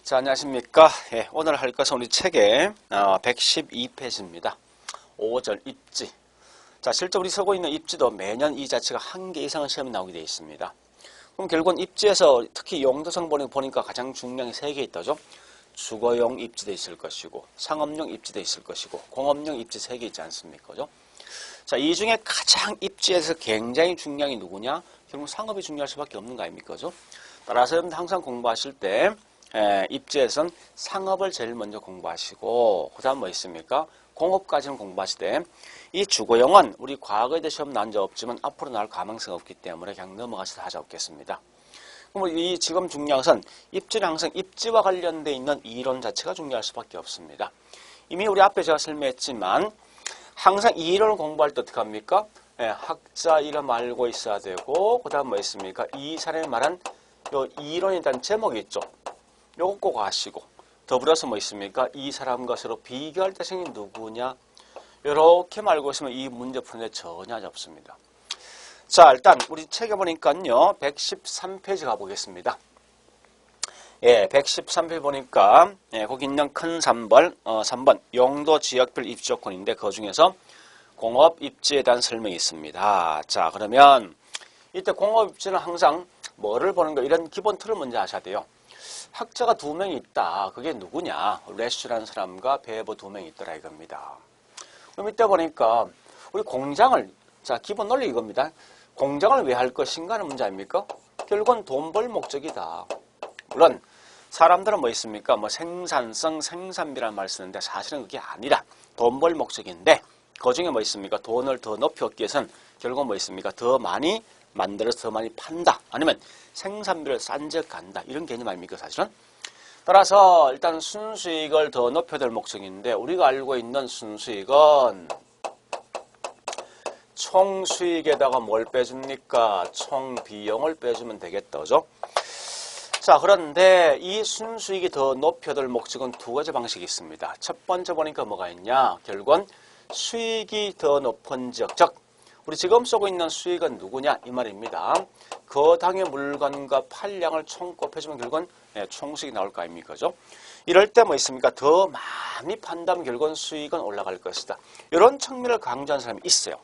자, 안녕하십니까. 예, 오늘 할 것은 우리 책의 112페이지입니다. 5절 입지. 자, 실제 우리 쓰고 있는 입지도 매년 이 자체가 1개 이상의 시험이 나오게 되어 있습니다. 그럼 결국은 입지에서 특히 용도성 보니까 가장 중요한 게 3개 있다죠. 주거용 입지도 있을 것이고, 상업용 입지도 있을 것이고, 공업용 입지 3개 있지 않습니까? 그죠? 자, 이 중에 가장 입지에서 굉장히 중요한 게 누구냐? 결국 상업이 중요할 수밖에 없는 거 아닙니까? 그죠? 따라서 여러분들 항상 공부하실 때 입지에선 상업을 제일 먼저 공부하시고 그 다음 뭐 있습니까? 공업까지는 공부하시되 이 주거용은 우리 과거에도 시험 난 적 없지만 앞으로 나올 가능성이 없기 때문에 그냥 넘어가셔도 하지 없겠습니다. 그럼 이 지금 중요한 것은 입지는 항상 입지와 관련되어 있는 이론 자체가 중요할 수밖에 없습니다. 이미 우리 앞에 제가 설명했지만 항상 이 이론을 공부할 때 어떻게 합니까? 학자 이름 알고 있어야 되고 그 다음 뭐 있습니까? 이 사람이 말한 요 이론에 대한 제목이 있죠. 요거 꼭 아시고 더불어서 뭐 있습니까? 이 사람과 서로 비교할 대상이 누구냐? 이렇게만 알고 있으면 이 문제 푸는데 전혀 없습니다. 자, 일단 우리 책에 보니까요. 113페이지 가보겠습니다. 예, 113페이지 보니까 거기 있는 큰 3번 용도 지역별 입지 조건인데 그 중에서 공업 입지에 대한 설명이 있습니다. 자, 그러면 이때 공업 입지는 항상 뭐를 보는 거 이런 기본 틀을 먼저 아셔야 돼요. 학자가 2명이 있다. 그게 누구냐? 레슈라는 사람과 배버 2명이 있더라 이겁니다. 그럼 이때 보니까 우리 공장을 자 기본 논리 이겁니다. 공장을 왜 할 것인가 하는 문제 아닙니까? 결국은 돈 벌 목적이다. 물론 사람들은 뭐 있습니까? 뭐 생산성, 생산비라는 말을 쓰는데 사실은 그게 아니라 돈 벌 목적인데 그 중에 뭐 있습니까? 돈을 더 높이 얻기 위해서는 결국 뭐 있습니까? 더 많이 만들어서 더 많이 판다. 아니면 생산비를 싼 적 간다. 이런 개념 아닙니까 사실은? 따라서 일단 순수익을 더 높여야 될 목적인데 우리가 알고 있는 순수익은 총수익에다가 뭘 빼줍니까? 총비용을 빼주면 되겠다. 그죠? 자, 그런데 이 순수익이 더 높여야 될 목적은 2가지 방식이 있습니다. 첫 번째 보니까 뭐가 있냐? 결국은 수익이 더 높은 지역, 즉 우리 지금 쓰고 있는 수익은 누구냐? 이 말입니다. 그 당의 물건과 판량을 총 곱해주면 결국은 총수익이 나올 거 아닙니까? 그죠? 이럴 때 뭐 있습니까? 더 많이 판다면 결국은 수익은 올라갈 것이다. 이런 측면을 강조하는 사람이 있어요.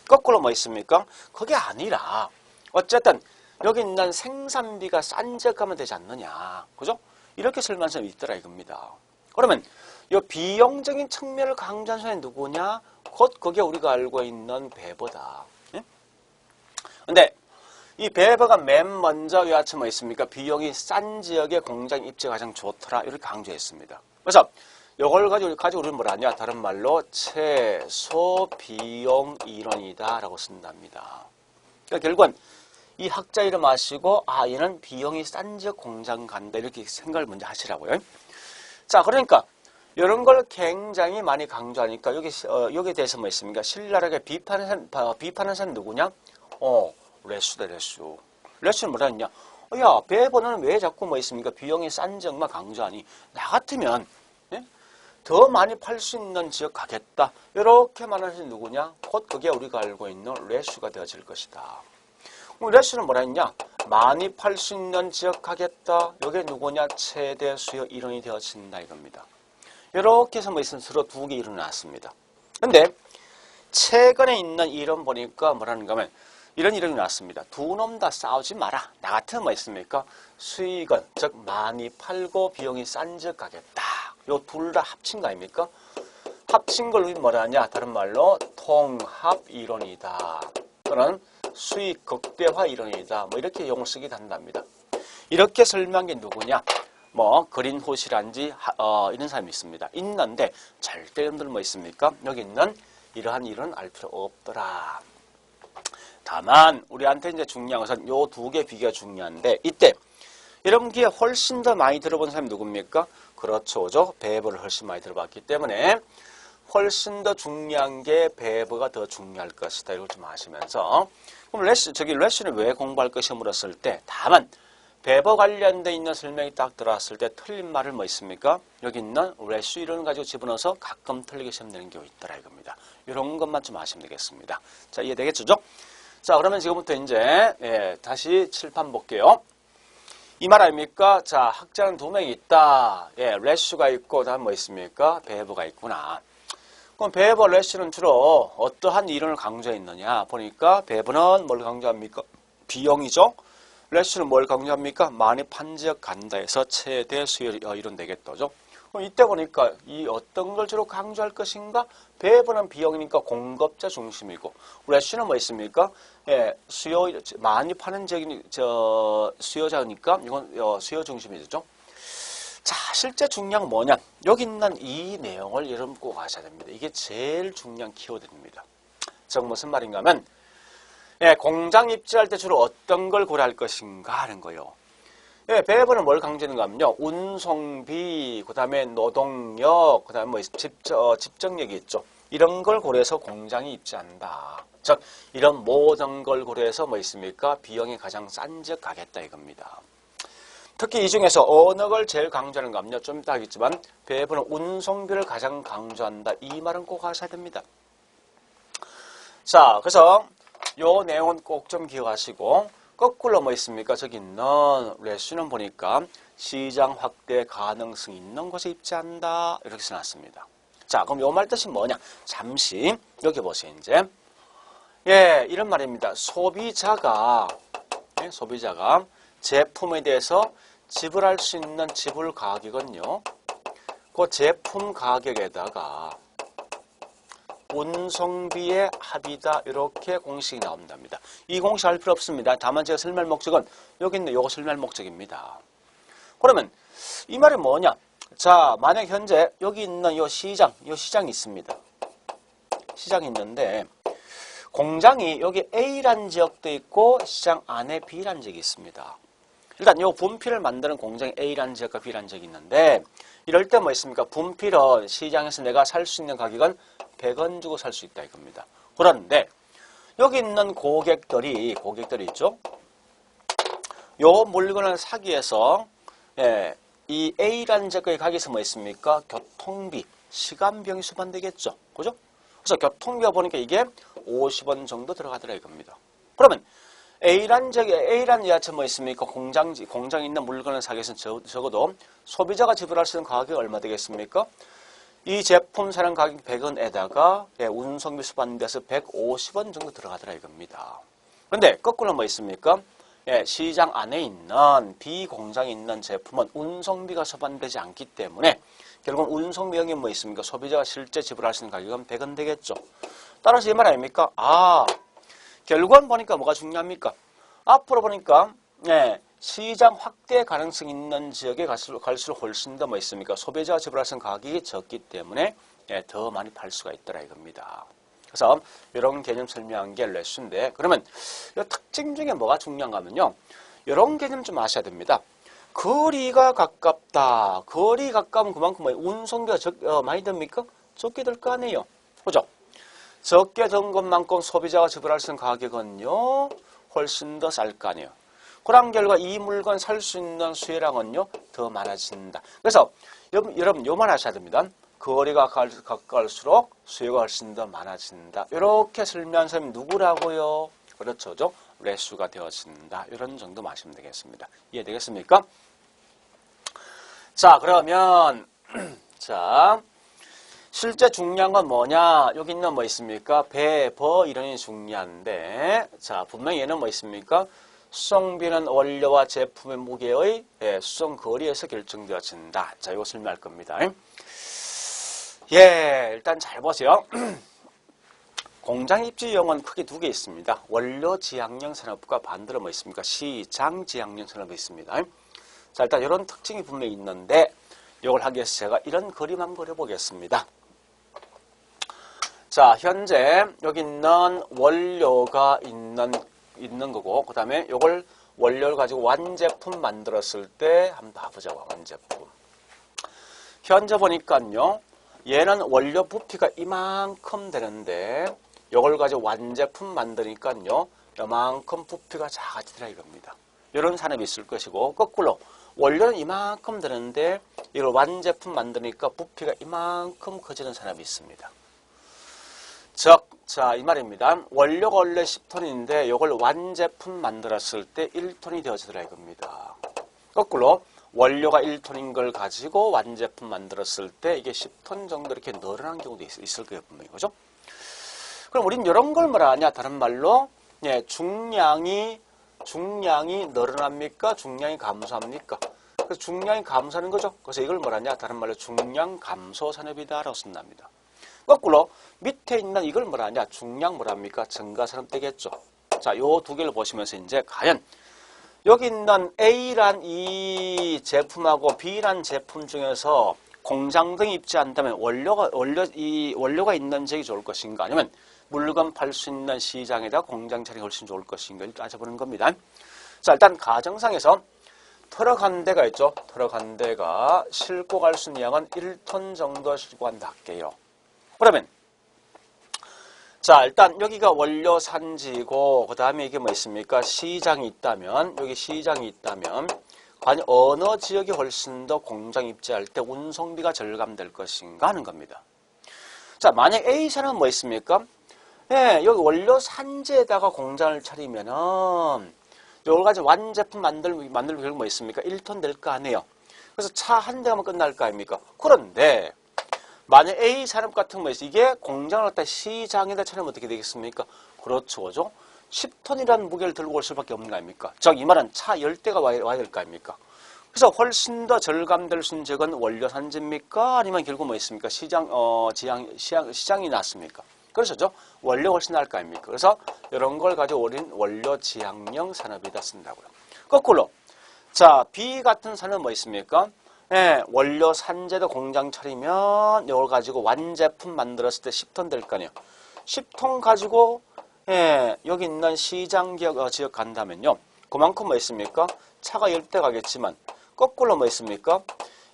거꾸로 뭐 있습니까? 그게 아니라 어쨌든 여기 있는 생산비가 싼 지역 가면 되지 않느냐. 그죠? 이렇게 설명하는 사람이 있더라 이겁니다. 그러면 이 비용적인 측면을 강조하는 사람이 누구냐? 곧 그게 우리가 알고 있는 배버다. 근데 이 배버가 맨 먼저 이 아침 뭐 있습니까? 비용이 싼 지역의 공장 입지가 가장 좋더라. 이렇게 강조했습니다. 그래서 이걸 가지고 우리는 뭐라냐? 다른 말로 최소 비용 이론이다 라고 쓴답니다. 그러니까 결국은 이 학자 이름 아시고 아 얘는 비용이 싼 지역 공장 간다 이렇게 생각을 먼저 하시라고요. 자, 그러니까 이런 걸 굉장히 많이 강조하니까 여기에 대해서 뭐 있습니까? 신랄하게 비판하는 사람 누구냐? 레슈다, 레슈. 레슈는 뭐라 했냐? 야, 배버는 왜 자꾸 뭐 있습니까? 비용이 싼 지역만 강조하니? 나 같으면, 더 많이 팔 수 있는 지역 가겠다. 이렇게 말하는 사람이 누구냐? 곧 그게 우리가 알고 있는 레슈가 되어질 것이다. 그럼 레슈는 뭐라 했냐? 많이 팔 수 있는 지역 가겠다. 이게 누구냐? 최대 수요 이론이 되어진다 이겁니다. 이렇게 해서 뭐 있으면 서로 2개 이론이 나왔습니다. 근데 최근에 있는 이론 보니까 뭐라는가 하면 이런 이론이 나왔습니다. 2놈 다 싸우지 마라. 나 같으면 뭐 있습니까? 수익은 즉 많이 팔고 비용이 싼 적 가겠다. 요 둘 다 합친 거 아닙니까? 합친 걸 우리 뭐라 하냐? 다른 말로 통합 이론이다. 또는 수익 극대화 이론이다. 뭐 이렇게 용어 쓰기도 한답니다. 이렇게 설명한 게 누구냐? 뭐 그린호시란지 이런 사람이 있습니다. 있는데 절대 여러분들 뭐 있습니까? 여기 있는 이러한 일은 알 필요 없더라. 다만 우리한테 이제 중요한 것은 요 2개 비교가 중요한데 이때 여러분 귀에 훨씬 더 많이 들어본 사람이 누굽니까? 그렇죠, 그죠? 배버를 훨씬 많이 들어봤기 때문에 훨씬 더 중요한 게 배버가 더 중요할 것이다. 이걸 좀 아시면서 그럼 레슈는 왜 공부할 것이 물었을 때 다만 배버 관련돼 있는 설명이 딱 들어왔을 때 틀린 말을 뭐 있습니까? 여기 있는 레슈 이론을 가지고 집어넣어서 가끔 틀리게 시험 내는 경우 있더라 이겁니다. 이런 것만 좀 아시면 되겠습니다. 자, 이해되겠죠? 자, 그러면 지금부터 이제 다시 칠판 볼게요. 이 말 아닙니까? 자, 학자는 두 명이 있다. 예, 래쉬가 있고, 다음 뭐 있습니까? 베버가 있구나. 그럼 베버, 래쉬는 주로 어떠한 이론을 강조했느냐? 보니까 베버는 뭘 강조합니까? 비용이죠. 래쉬는 뭘 강조합니까? 많이 판 지역 간다에서 최대 수요 이론 되겠다죠. 그럼 이때 보니까 이 어떤 걸 주로 강조할 것인가? 베버는 비용이니까 공급자 중심이고, 래쉬는 뭐 있습니까? 예, 수요 많이 파는 지역이 수요자니까 이건 수요 중심이죠. 자, 실제 중요한 건 뭐냐? 여기 있는 이 내용을 여러분 꼭 아셔야 됩니다. 이게 제일 중요한 키워드입니다. 즉 무슨 말인가 하면 예, 공장 입지할 때 주로 어떤 걸 고려할 것인가 하는 거예요. 예, 베버는 뭘 강조하는가 하면요. 운송비, 그 다음에 노동력, 그 다음에 뭐 집정력이 있죠. 이런 걸 고려해서 공장이 입지한다. 즉 이런 모든 걸 고려해서 뭐 있습니까? 비용이 가장 싼 지역 가겠다 이겁니다. 특히 이 중에서 어느 걸 제일 강조하는가 하면요. 좀 이따 하겠지만 베버는 운송비를 가장 강조한다. 이 말은 꼭 하셔야 됩니다. 자, 그래서 요 내용은 꼭 좀 기억하시고 거꾸로 뭐 있습니까? 저기 있는 래쉬는 보니까 시장 확대 가능성이 있는 곳에 입지한다. 이렇게 써놨습니다. 자, 그럼 요 말 뜻이 뭐냐? 잠시 여기 보세요. 이제 예, 이런 말입니다. 소비자가 제품에 대해서 지불할 수 있는 지불 가격은요. 그 제품 가격에다가 운송비의 합이다. 이렇게 공식이 나온답니다. 이 공식 할 필요 없습니다. 다만 제가 설명 목적은 여기 있는 요거 설명 목적입니다. 그러면 이 말이 뭐냐? 자, 만약 현재 여기 있는 요 시장이 있습니다. 시장이 있는데 공장이 여기 A란 지역도 있고 시장 안에 B란 지역이 있습니다. 일단 요 분필을 만드는 공장이 A란 지역과 B란 지역이 있는데 이럴 때 뭐 있습니까? 분필은 시장에서 내가 살 수 있는 가격은 100원 주고 살 수 있다 이겁니다. 그런데 여기 있는 고객들이 있죠. 요 물건을 사기 위해서 예, 이 A라는 지역의 가격에서 뭐 있습니까? 교통비, 시간 비용이 수반되겠죠. 그죠? 그래서 교통비가 보니까 이게 50원 정도 들어가더라 이겁니다. 그러면 A란 지역에 뭐 있습니까? 공장에 있는 물건을 사기 위해서는 적어도 소비자가 지불할 수 있는 가격이 얼마 되겠습니까? 이 제품 사는 가격 100원에다가 예, 운송비 수반돼서 150원 정도 들어가더라 이겁니다. 그런데 거꾸로 뭐 있습니까? 예, 시장 안에 있는 비공장에 있는 제품은 운송비가 수반되지 않기 때문에 결국 운송비 비용이 뭐 있습니까? 소비자가 실제 지불할 수 있는 가격은 100원 되겠죠. 따라서 이 말 아닙니까? 결국은 보니까 뭐가 중요합니까? 앞으로 보니까 예, 시장 확대 가능성이 있는 지역에 갈수록 훨씬 더 뭐 있습니까? 소비자가 지불할 수 있는 가격이 적기 때문에 예, 더 많이 팔 수가 있더라 이겁니다. 그래서 이런 개념 설명한 게 래쉬인데 그러면 이 특징 중에 뭐가 중요한가 하면요. 이런 개념 좀 아셔야 됩니다. 거리가 가깝다. 거리 가까우면 그만큼 운송비가 많이 듭니까? 적게 들 거 아니에요. 그죠? 적게 든 것만큼 소비자가 지불할 수 있는 가격은요. 훨씬 더 쌀 거 아니에요. 그런 결과 이 물건 살 수 있는 수요량은요. 더 많아진다. 그래서 여러분 요만 하셔야 됩니다. 거리가 가까울수록 수요가 훨씬 더 많아진다. 이렇게 설명한 사람이 누구라고요? 그렇죠. 래쉬가 되어진다. 이런 정도 마시면 되겠습니다. 이해되겠습니까? 자, 그러면 자 실제 중요한 건 뭐냐? 여기 있는 뭐 있습니까? 베버 이론이 중요한데 자 분명히 얘는 뭐 있습니까? 수송비는 원료와 제품의 무게의 수송 거리에서 결정되어진다. 자, 이거 설명할 겁니다. 예, 일단 잘 보세요. 공장 입지형은 크게 두 개 있습니다. 원료 지향형 산업과 반대로 뭐 있습니까? 시장 지향형 산업이 있습니다. 자, 일단 이런 특징이 분명히 있는데 이걸 하기 위해서 제가 이런 그림 한번 그려보겠습니다. 자, 현재 여기 있는 원료가 있는 거고 그 다음에 이걸 원료를 가지고 완제품 만들었을 때 한번 봐보자고. 완제품. 현재 보니까요. 얘는 원료 부피가 이만큼 되는데 이걸 가지고 완제품 만드니까요. 이만큼 부피가 작아지더라 이겁니다. 이런 산업이 있을 것이고 거꾸로 원료는 이만큼 되는데 이걸 완제품 만드니까 부피가 이만큼 커지는 산업이 있습니다. 즉, 자, 이 말입니다. 원료가 원래 10톤인데 이걸 완제품 만들었을 때 1톤이 되어지더라 이겁니다. 거꾸로 원료가 1톤인 걸 가지고 완제품 만들었을 때 이게 10톤 정도 이렇게 늘어난 경우도 있을 거예요, 분명히. 그죠? 그럼 우린 이런 걸 뭐라 하냐? 다른 말로, 예, 중량이 늘어납니까? 중량이 감소합니까? 그래서 중량이 감소하는 거죠. 그래서 이걸 뭐라 하냐? 다른 말로 중량 감소 산업이다라고 쓴답니다. 거꾸로 밑에 있는 이걸 뭐라 하냐? 중량 뭐랍니까? 증가 산업 되겠죠. 자, 요 두 개를 보시면서 이제 과연 여기 있는 A란 이 제품하고 B란 제품 중에서 공장 등이 입지한다면 원료가 있는 지역이 좋을 것인가? 아니면 물건 팔 수 있는 시장에다 공장 차리기 훨씬 좋을 것인가? 따져보는 겁니다. 자, 일단 가정상에서 트럭 한 대가 있죠. 트럭 한 대가 싣고 갈 수 있는 양은 1톤 정도 싣고 간다 할게요. 그러면 자, 일단 여기가 원료 산지고 그 다음에 이게 뭐 있습니까? 시장이 있다면, 여기 시장이 있다면 과연 어느 지역이 훨씬 더 공장 입지할 때 운송비가 절감될 것인가 하는 겁니다. 자, 만약 A사는 뭐 있습니까? 예, 여기 원료 산지에다가 공장을 차리면은 여러 가지 완제품 만들기 결국 뭐 있습니까? 1톤 될 거 아니에요. 그래서 차 한 대가면 끝날 거 아닙니까? 그런데 만약 A 산업 같은 거 있어. 이게 공장을 갖다 시장에다 차리면 어떻게 되겠습니까? 그렇죠. 그죠? 10톤이라는 무게를 들고 올 수밖에 없는 거 아닙니까? 즉, 이 말은 차 10대가 와야 될 거 아닙니까? 그래서 훨씬 더 절감될 수 있는 지역은 원료 산지입니까? 아니면 결국 뭐 있습니까? 시장이 낫습니까? 그렇죠. 원료 훨씬 나을 거 아닙니까? 그래서 이런 걸 가지고 우리는 원료 지향형 산업이다 쓴다고요. 거꾸로. 자, B 같은 산업은 뭐 있습니까? 예, 원료 산재도 공장 차리면 이걸 가지고 완제품 만들었을 때 10톤 될 거 아니에요. 10톤 가지고 예, 여기 있는 시장 지역 간다면요. 그만큼 뭐 있습니까? 차가 10대 가겠지만 거꾸로 뭐 있습니까?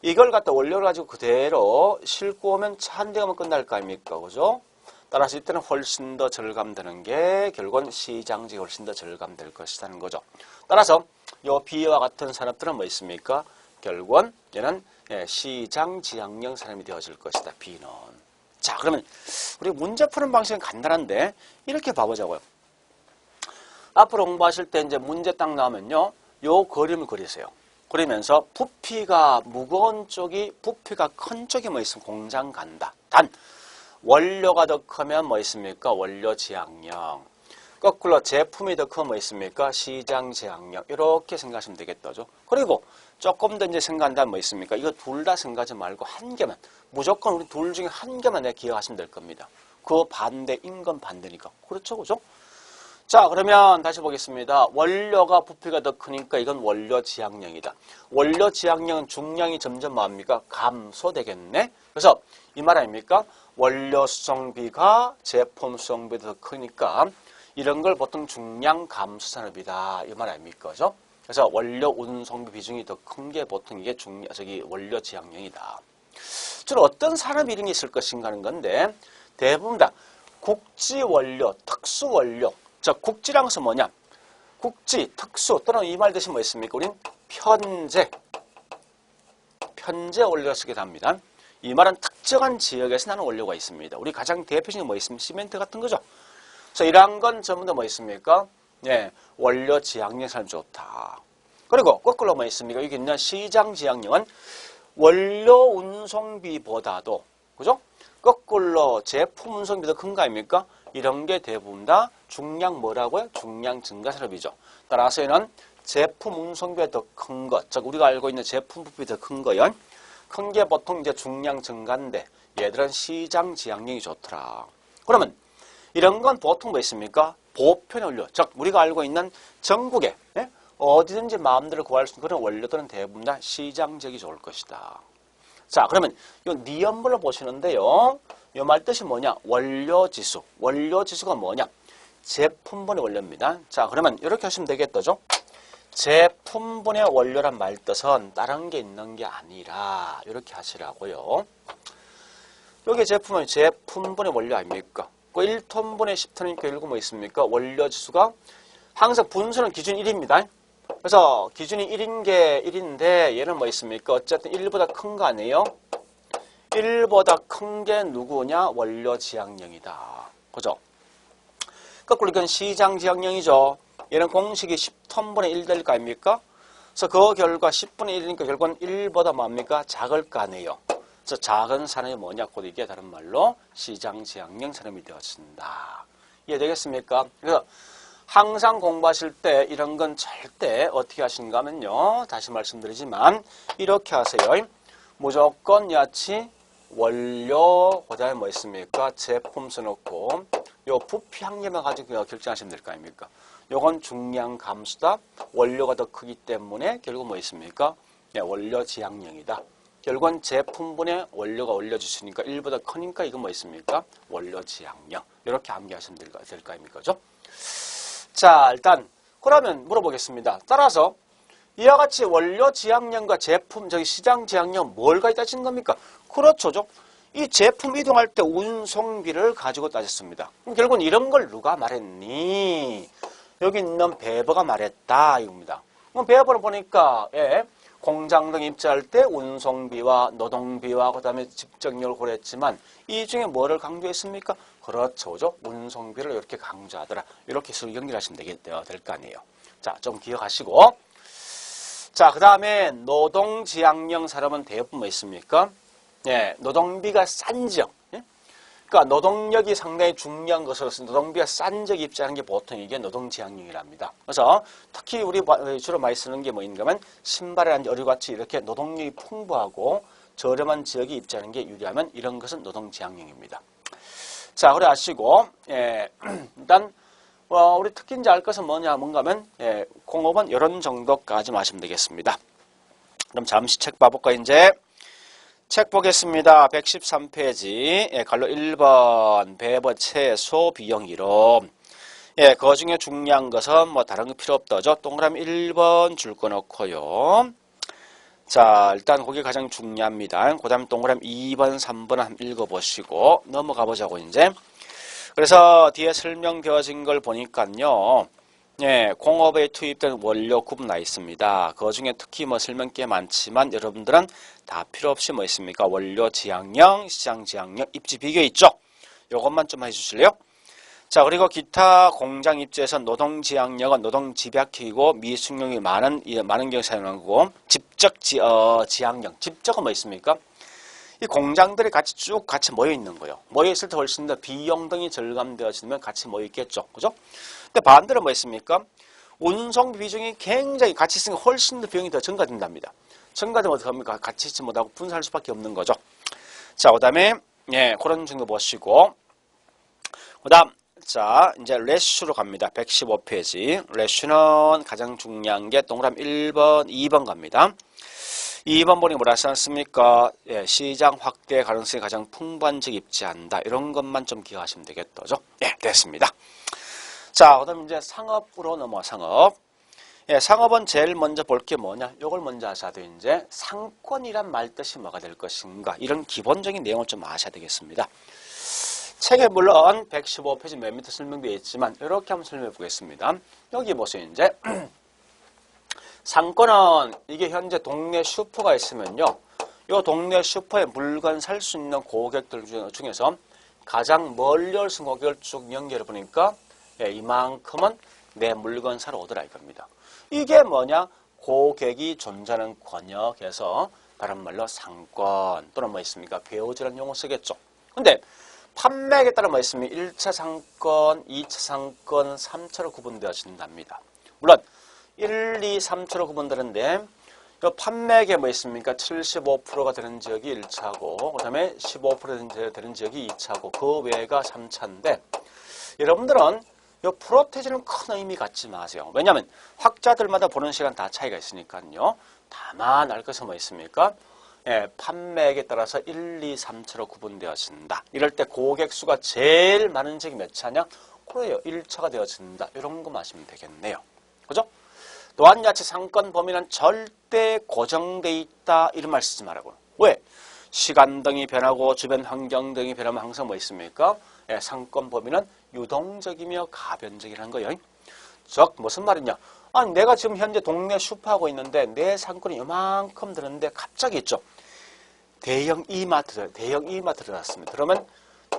이걸 갖다 원료를 가지고 그대로 싣고 오면 차 한 대가면 끝날 거 아닙니까? 그죠? 따라서 이때는 훨씬 더 절감되는 게 결국은 시장지가 훨씬 더 절감될 것이라는 거죠. 따라서 이 B와 같은 산업들은 뭐 있습니까? 결국은 얘는 시장 지향형 산업이 되어질 것이다. B는. 자, 그러면 우리 문제 푸는 방식은 간단한데 이렇게 봐보자고요. 앞으로 공부하실 때 이제 문제 딱 나오면요. 요 그림을 그리세요. 그리면서 부피가 무거운 쪽이 부피가 큰 쪽이 뭐 있으면 공장 간다. 단 원료가 더 크면 뭐 있습니까? 원료 지향형. 거꾸로 제품이 더 크면 뭐 있습니까? 시장 지향형. 이렇게 생각하시면 되겠다죠. 그리고 조금 더 이제 생각한다면 뭐 있습니까? 이거 둘 다 생각하지 말고 한 개만. 무조건 우리 둘 중에 한 개만 기억하시면 될 겁니다. 그 반대인 건 반대니까. 그렇죠, 그죠? 자, 그러면 다시 보겠습니다. 원료가 부피가 더 크니까 이건 원료 지향형이다. 원료 지향형은 중량이 점점 뭐합니까? 감소되겠네. 그래서 이 말 아닙니까? 원료 수송비가 제품 수송비가 더 크니까 이런 걸 보통 중량 감소 산업이다. 이 말 아닙니까? 그죠? 그래서 원료 운송비 비중이 더 큰 게 보통 이게 원료 지향형이다. 주로 어떤 산업이 이런 게 있을 것인가 하는 건데 대부분 다 국지 원료, 특수 원료. 자, 국지란 것은 뭐냐? 국지, 특수 또는 이 말 대신 뭐 있습니까? 우린 편제 원료를 쓰게 됩니다. 이 말은 특정한 지역에서 나는 원료가 있습니다. 우리 가장 대표적인 뭐 있습니까? 시멘트 같은 거죠. 그래서 이러한 건 전부 다 뭐 있습니까? 예, 원료 지향형 산업이 좋다. 그리고 거꾸로 뭐 있습니까? 여기 있는 시장 지향형은 원료 운송비보다도 그죠? 거꾸로 제품 운송비 더 큰 거 아닙니까? 이런 게 대부분 다 중량 뭐라고요? 중량 증가 산업이죠. 따라서 얘는 제품 운송비가 더 큰 것, 즉 우리가 알고 있는 제품 부피 더 큰 거요. 큰 게 보통 이제 중량 증가인데 얘들은 시장 지향형이 좋더라. 그러면 이런 건 보통 뭐 있습니까? 보편 원료, 즉 우리가 알고 있는 전국에 어디든지 마음대로 구할 수 있는 그런 원료들은 대부분 다 시장 지역이 좋을 것이다. 자, 그러면 이 니은별로 보시는데요. 이 말 뜻이 뭐냐? 원료지수. 원료지수가 뭐냐? 제품분의 원료입니다. 자, 그러면 이렇게 하시면 되겠죠? 제품분의 원료란 말 뜻은 다른 게 있는 게 아니라 이렇게 하시라고요. 여기 제품은 제품분의 원료 아닙니까? 그 1톤분의 10톤이니까 결국 뭐 있습니까? 원료지수가 항상 분수는 기준 1입니다. 그래서 기준이 1인 게 1인데 얘는 뭐 있습니까? 어쨌든 1보다 큰 거 아니에요? 1보다 큰 게 누구냐? 원료 지향형이다. 그죠? 거꾸로 이건 시장 지향형이죠. 얘는 공식이 10톤분의 1 될 거 아닙니까? 그래서 그 결과 10분의 1이니까 결국은 1보다 뭡니까? 작을 거 아니에요. 그래서 작은 산업이 뭐냐? 곧 이게 다른 말로 시장지향형 산업이 되어진다. 이해되겠습니까? 그래서 항상 공부하실 때 이런 건 절대 어떻게 하시는가 하면요. 다시 말씀드리지만 이렇게 하세요. 무조건 야치 원료 그다음에 뭐 있습니까? 제품 써놓고 요 부피 한개만 가지고 결정하시면 될 거 아닙니까? 요건 중량 감수다. 원료가 더 크기 때문에 결국 뭐 있습니까? 네, 원료 지향형이다. 결국은 제품분의 원료가 올려주시니까 1보다 크니까 이건 뭐 있습니까? 원료 지향형. 이렇게 암기하시면 될 거 아닙니까? 그죠? 자, 일단 그러면 물어보겠습니다. 따라서 이와 같이 원료 지향형과 제품, 시장 지향형 뭘가 따진 겁니까? 그렇죠. 이 제품 이동할 때 운송비를 가지고 따졌습니다. 그럼 결국은 이런 걸 누가 말했니? 여기 있는 베버가 말했다 이겁니다. 그럼 베버를 보니까 공장 등 입주할 때 운송비와 노동비와 그다음에 집적력을 고려했지만 이 중에 뭐를 강조했습니까? 그렇죠. 운송비를 이렇게 강조하더라. 이렇게 해서 연결하시면 될 거 아니에요. 자, 좀 기억하시고. 자, 그 다음에 노동지향형 산업은 대부분 뭐 있습니까? 예, 노동비가 싼 지역. 예? 그러니까 노동력이 상당히 중요한 것으로서 노동비가 싼 지역에 입주하는 게 보통 이게 노동지향형이랍니다. 그래서 특히 우리 주로 많이 쓰는 게 뭐인가 하면 신발이라는 어류같이 이렇게 노동력이 풍부하고 저렴한 지역에 입주하는 게 유리하면 이런 것은 노동지향형입니다. 자, 그래 아시고, 일단, 우리 특히 이제 알 것은 뭔가 하면, 공업은 이런 정도까지 마시면 되겠습니다. 그럼 잠시 책 봐볼까, 이제? 책 보겠습니다. 113페이지. 갈로 1번, 배버 최소 비용 이론. 그 중에 중요한 것은 뭐 다른 거 필요 없다죠. 동그라미 1번 줄 거 넣고요. 자, 일단 그게 가장 중요합니다. 그 다음에 동그라미 2번, 3번 한번 읽어보시고 넘어가 보자고 이제. 그래서 뒤에 설명되어진 걸 보니까요. 공업에 투입된 원료 구분 나 있습니다. 그 중에 특히 뭐 설명 꽤 많지만 여러분들은 다 필요 없이 뭐 있습니까? 원료 지향형, 시장 지향형, 입지 비교 있죠? 요것만 좀 해주실래요? 자, 그리고 기타 공장 입지에서 노동 지향력은 노동 집약형이고 미숙력이 많은 경우 사용하는 거고 집적 지향력, 집적은 뭐 있습니까? 이 공장들이 같이 모여 있는 거예요. 모여 있을 때 훨씬 더 비용 등이 절감되어지면 같이 모여 있겠죠, 그죠? 근데 반대로 뭐 있습니까? 운송 비중이 굉장히 같이 있으니까 훨씬 더 비용이 더 증가된답니다. 증가되면 어떻게 합니까? 같이 있지 못하고 분산할 수밖에 없는 거죠. 자, 그다음에 그런 정도 보시고 그다음. 자, 이제 레슈로 갑니다. 115페이지. 레슈는 가장 중요한 게 동그라미 1번, 2번 갑니다. 2번 보니 뭐라 하지 않습니까? 시장 확대 가능성이 가장 풍부한 지역에 입지한다. 이런 것만 좀 기억하시면 되겠죠. 됐습니다. 자, 그 다음 이제 상업으로 넘어가, 상업. 상업은 제일 먼저 볼 게 뭐냐? 이걸 먼저 아셔야 돼요. 이제 상권이란 말 뜻이 뭐가 될 것인가? 이런 기본적인 내용을 좀 아셔야 되겠습니다. 책에 물론 115페이지 맨 밑에 설명되어 있지만 이렇게 한번 설명해 보겠습니다. 여기 보세요. 이제 상권은 이게 현재 동네 슈퍼가 있으면요. 이 동네 슈퍼에 물건 살 수 있는 고객들 중에서 가장 멀리 올수 고객을 쭉 연결해 보니까 이만큼은 내 물건 사러 오더라 이겁니다. 이게 뭐냐? 고객이 존재하는 권역에서 다른 말로 상권 또는 뭐 있습니까? 배우지라는 용어 쓰겠죠. 근데 판매액에 따라 뭐 있으면 1차 상권, 2차 상권, 3차로 구분되어진답니다. 물론 1, 2, 3차로 구분되는데 이 판매액에 뭐 있습니까? 75%가 되는 지역이 1차고 그 다음에 15% 되는 지역이 2차고 그 외가 3차인데 여러분들은 이 프로테이지는 큰 의미 갖지 마세요. 왜냐하면 학자들마다 보는 시간 다 차이가 있으니까요. 다만 알 것은 뭐 있습니까? 판매액에 따라서 1, 2, 3차로 구분되어진다. 이럴 때 고객 수가 제일 많은 지역이 몇 차냐? 그래요. 1차가 되어진다. 이런 거 아시면 되겠네요. 그죠? 또한 야채 상권 범위는 절대 고정돼 있다. 이런 말 쓰지 말라고. 왜? 시간 등이 변하고 주변 환경 등이 변하면 항상 뭐 있습니까? 상권 범위는 유동적이며 가변적이라는 거예요. 즉 무슨 말이냐? 아니 내가 지금 현재 동네 슈퍼하고 있는데 내 상권이 이만큼 드는데 갑자기 있죠. 대형 이마트 들어갔습니다. 그러면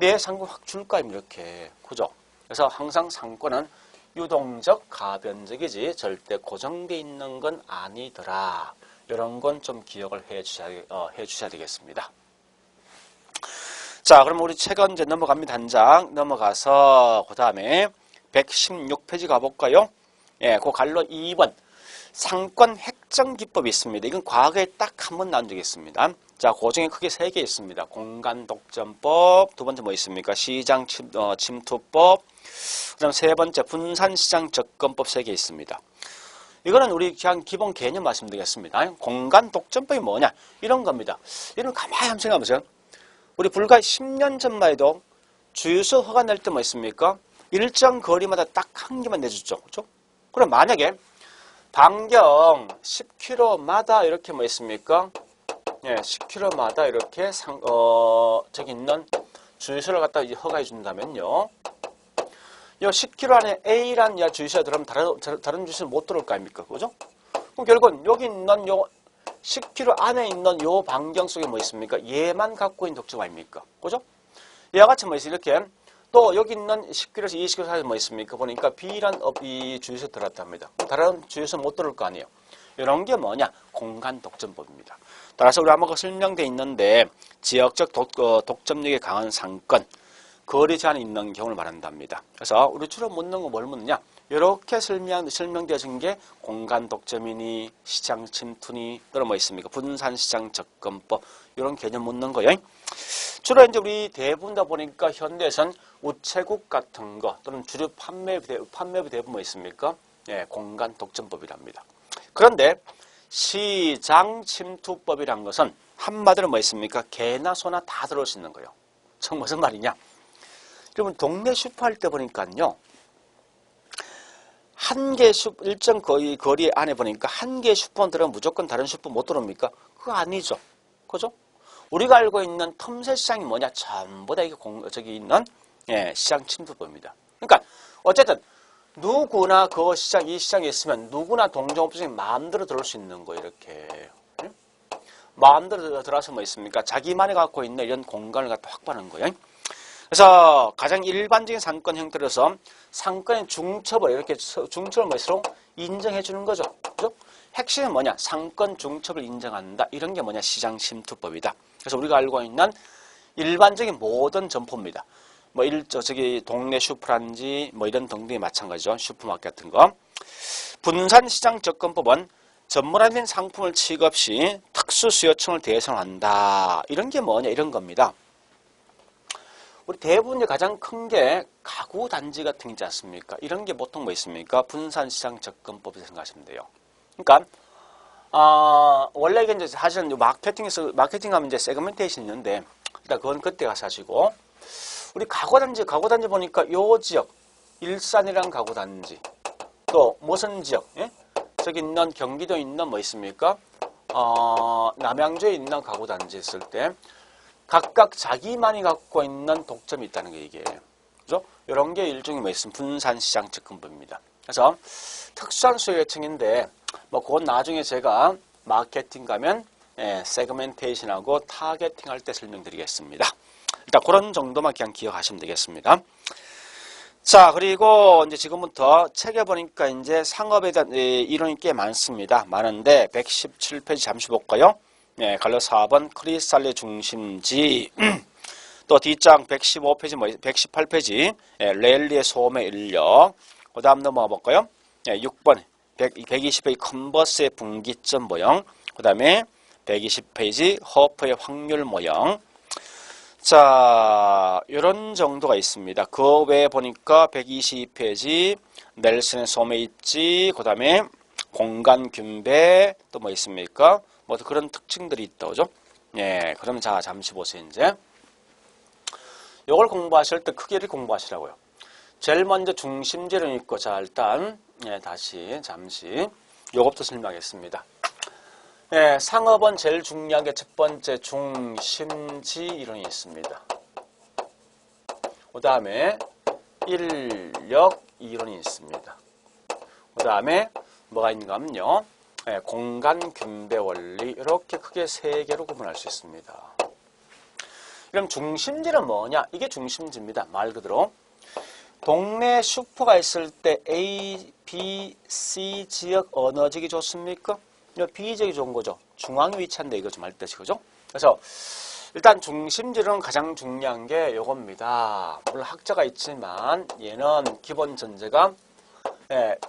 내 상권 확 줄까 이렇게 그죠? 그래서 항상 상권은 유동적, 가변적이지 절대 고정되어 있는 건 아니더라. 이런 건 좀 기억을 해주셔야 되겠습니다. 자, 그럼 우리 책은 이제 넘어갑니다. 한 장 넘어가서 그 다음에 116페이지 가볼까요? 예, 그 갈로 2번 상권 획정 기법이 있습니다. 이건 과거에 딱 한 번 나온 적이 있습니다. 자, 그 중에 크게 3개 있습니다. 공간 독점법, 두 번째 뭐 있습니까? 시장 침투법, 그 다음 세 번째 분산시장 접근법 3개 있습니다. 이거는 우리 그냥 기본 개념 말씀드리겠습니다. 공간 독점법이 뭐냐? 이런 겁니다. 이런 가만히 한번 생각해보세요. 우리 불과 10년 전만 해도 주유소 허가 낼 때 뭐 있습니까? 일정 거리마다 딱 한 개만 내주죠. 그렇죠? 그럼 만약에 반경 10km마다 이렇게 뭐 있습니까? 예, 10km마다 이렇게 저기 있는 주유소를 갖다 허가해 준다면요. 요 10km 안에 A라는 주유소에 들어가면 다른 주유소는 못 들어올 거 아닙니까? 그죠? 그럼 결국은 여기 있는 요 10km 안에 있는 요 반경 속에 뭐 있습니까? 얘만 갖고 있는 독점 아닙니까? 그죠? 얘와 같이 뭐 있어요? 이렇게 또 여기 있는 10km에서 20km 사이에 뭐 있습니까? 보니까 B란 이 주유소에 들어왔답니다. 다른 주유소 못 들어올 거 아니에요. 이런 게 뭐냐? 공간 독점법입니다. 따라서 우리 아마 설명되어 있는데 지역적 독점력이 강한 상권, 거리 제한이 있는 경우를 말한답니다. 그래서 우리 주로 묻는 거 뭘 묻느냐? 이렇게 설명되어진 게 공간 독점이니 시장 침투니 또는 뭐 있습니까? 분산시장 접근법 이런 개념 묻는 거예요. 주로 이제 우리 대부분다 보니까 현대에선 우체국 같은 거 또는 주류 판매부 대부분 뭐 있습니까? 예, 공간 독점법이랍니다. 그런데 시장 침투법이란 것은 한마디로 뭐 있습니까? 개나 소나 다 들어올 수 있는 거예요. 저 무슨 말이냐? 여러분 동네 슈퍼 할 때 보니까요. 한 개 일정 거리 안에 보니까 한 개 슈퍼 들어가면 무조건 다른 슈퍼 못 들어옵니까? 그거 아니죠. 그죠? 우리가 알고 있는 틈새 시장이 뭐냐? 전부 다 이게 저기 있는 시장 침투법입니다. 그러니까 어쨌든 누구나 그 시장, 이 시장에 있으면 누구나 동종업종이 마음대로 들어올 수 있는 거예요. 이렇게. 응? 마음대로 들어와서 뭐 있습니까? 자기만이 갖고 있는 이런 공간을 갖다 확보하는 거예요. 그래서 가장 일반적인 상권 형태로서 상권의 중첩을 이렇게 중첩을 뭐로 인정해 주는 거죠. 그죠? 핵심은 뭐냐? 상권 중첩을 인정한다. 이런 게 뭐냐? 시장 침투법이다. 그래서 우리가 알고 있는 일반적인 모든 점포입니다. 뭐 저기 동네 슈퍼라든지 뭐 이런 등등이 마찬가지죠. 슈퍼마켓 같은 거. 분산시장 접근법은 전문화된 상품을 취급 시 특수 수요층을 대상한다. 이런 게 뭐냐? 이런 겁니다. 우리 대부분 가장 큰 게 가구 단지 같은 게 있지 않습니까? 이런 게 보통 뭐 있습니까? 분산시장 접근법을 생각하시면 돼요. 그러니까 원래 이게 이제 사실은 마케팅하면 이제 세그멘테이션이 있는데 일단 그건 그때 가서 하시고 우리 가구단지 보니까 요 지역 일산이란 가구단지 또 무슨 지역 저기 있는 경기도에 있는 뭐 있습니까? 남양주에 있는 가구단지 있을 때 각각 자기만이 갖고 있는 독점이 있다는 게 이게 그죠? 이런 게 일종의 뭐 있으면 분산시장 접근법입니다. 그래서 특수한 수요계층인데 뭐 그건 나중에 제가 마케팅 가면 세그멘테이션하고 타겟팅 할 때 설명드리겠습니다. 일단 그런 정도만 그냥 기억하시면 되겠습니다. 자, 그리고 이제 지금부터 책에 보니까 이제 상업에 대한 이론이 꽤 많습니다. 많은데 117페이지 잠시 볼까요? 네, 갈로 4번 크리스탈의 중심지. 또 뒷장 115페이지 118페이지 랠리의 소음의 인력. 그 다음 넘어가 볼까요? 6번 120페이지 컨버스의 분기점 모형. 그 다음에 120페이지 허프의 확률 모형. 자, 이런 정도가 있습니다. 그 외에 보니까 122페이지 넬슨의 소음의 있지. 그 다음에 공간 균배 또 뭐 있습니까? 뭐 그런 특징들이 있다, 그죠? 예, 그럼 자 잠시 보세요 이제. 요걸 공부하실 때 크게를 공부하시라고요. 제일 먼저 중심지는 있고 자 일단 다시 잠시 요것부터 설명하겠습니다. 예, 상업은 제일 중요한 게 첫 번째 중심지 이론이 있습니다. 그 다음에 인력 이론이 있습니다. 그 다음에 뭐가 있는가 하면요. 공간 균배 원리 이렇게 크게 세 개로 구분할 수 있습니다. 그럼 중심지는 뭐냐? 이게 중심지입니다. 말 그대로. 동네 슈퍼가 있을 때 A, B, C 지역 어느 지역이 좋습니까? B 지역이 좋은 거죠. 중앙에 위치한데 이거 좀 알 듯이 그죠? 그래서 일단 중심지로는 가장 중요한 게 요겁니다. 물론 학자가 있지만 얘는 기본 전제가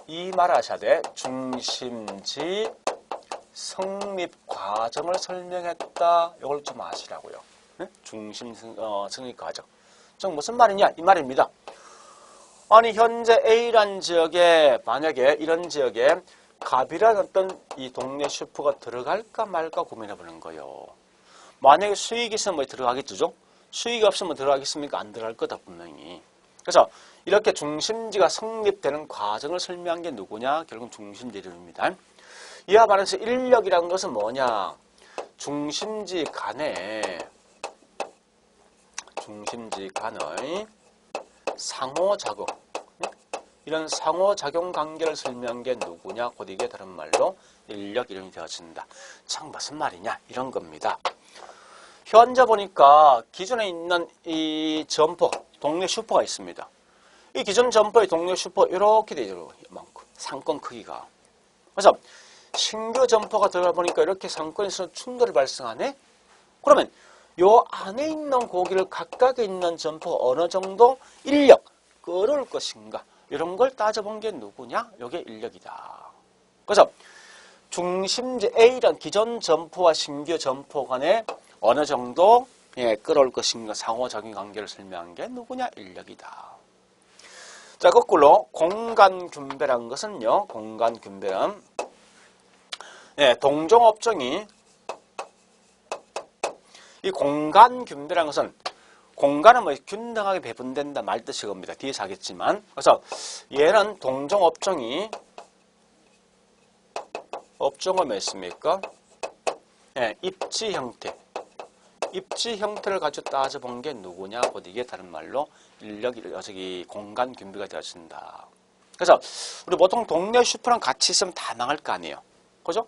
이 말하셔야 돼. 중심지 성립 과정을 설명했다. 이걸 좀 아시라고요. 중심 성립 과정. 즉 무슨 말이냐? 이 말입니다. 아니 현재 A란 지역에 만약에 이런 지역에 갑이라는 어떤 이 동네 슈퍼가 들어갈까 말까 고민해 보는 거예요. 만약에 수익이 있으면 뭐 들어가겠죠? 수익이 없으면 들어가겠습니까? 안 들어갈 거다 분명히. 그래서 이렇게 중심지가 성립되는 과정을 설명한 게 누구냐? 결국 중심지 이름입니다. 이와 반해서 인력이라는 것은 뭐냐? 중심지 간의 상호작용, 이런 상호작용 관계를 설명한 게 누구냐? 곧 이게 다른 말로 인력 이름이 되어진다. 참 무슨 말이냐? 이런 겁니다. 현재 보니까 기존에 있는 이 점포, 동네 슈퍼가 있습니다. 이 기존 점포의 동네 슈퍼 이렇게 되죠. 이만큼 상권 크기가. 그래서 신규 점포가 들어가 보니까 이렇게 상권에서 충돌이 발생하네? 그러면 요 안에 있는 고기를 각각에 있는 점포가 어느 정도 인력 끌어올 것인가? 이런 걸 따져본 게 누구냐? 이게 인력이다. 그래서 중심지 A란 기존 점포와 신규 점포 간에 어느 정도 끌어올 것인가 상호작용 관계를 설명한 게 누구냐? 인력이다. 자, 거꾸로 공간균배라는 것은요. 공간균배는 동종업종이 이 공간균배라는 것은 공간은 뭐 균등하게 배분된다 말 뜻이 겁니다. 뒤에서 하겠지만. 그래서 얘는 동종업종이 업종은 뭐 있습니까? 입지 형태. 입지 형태를 가지고 따져본 게 누구냐? 곧 이게 다른 말로 인력, 공간 균비가 되어진다. 그래서 우리 보통 동네 슈퍼랑 같이 있으면 다 망할 거 아니에요. 그죠?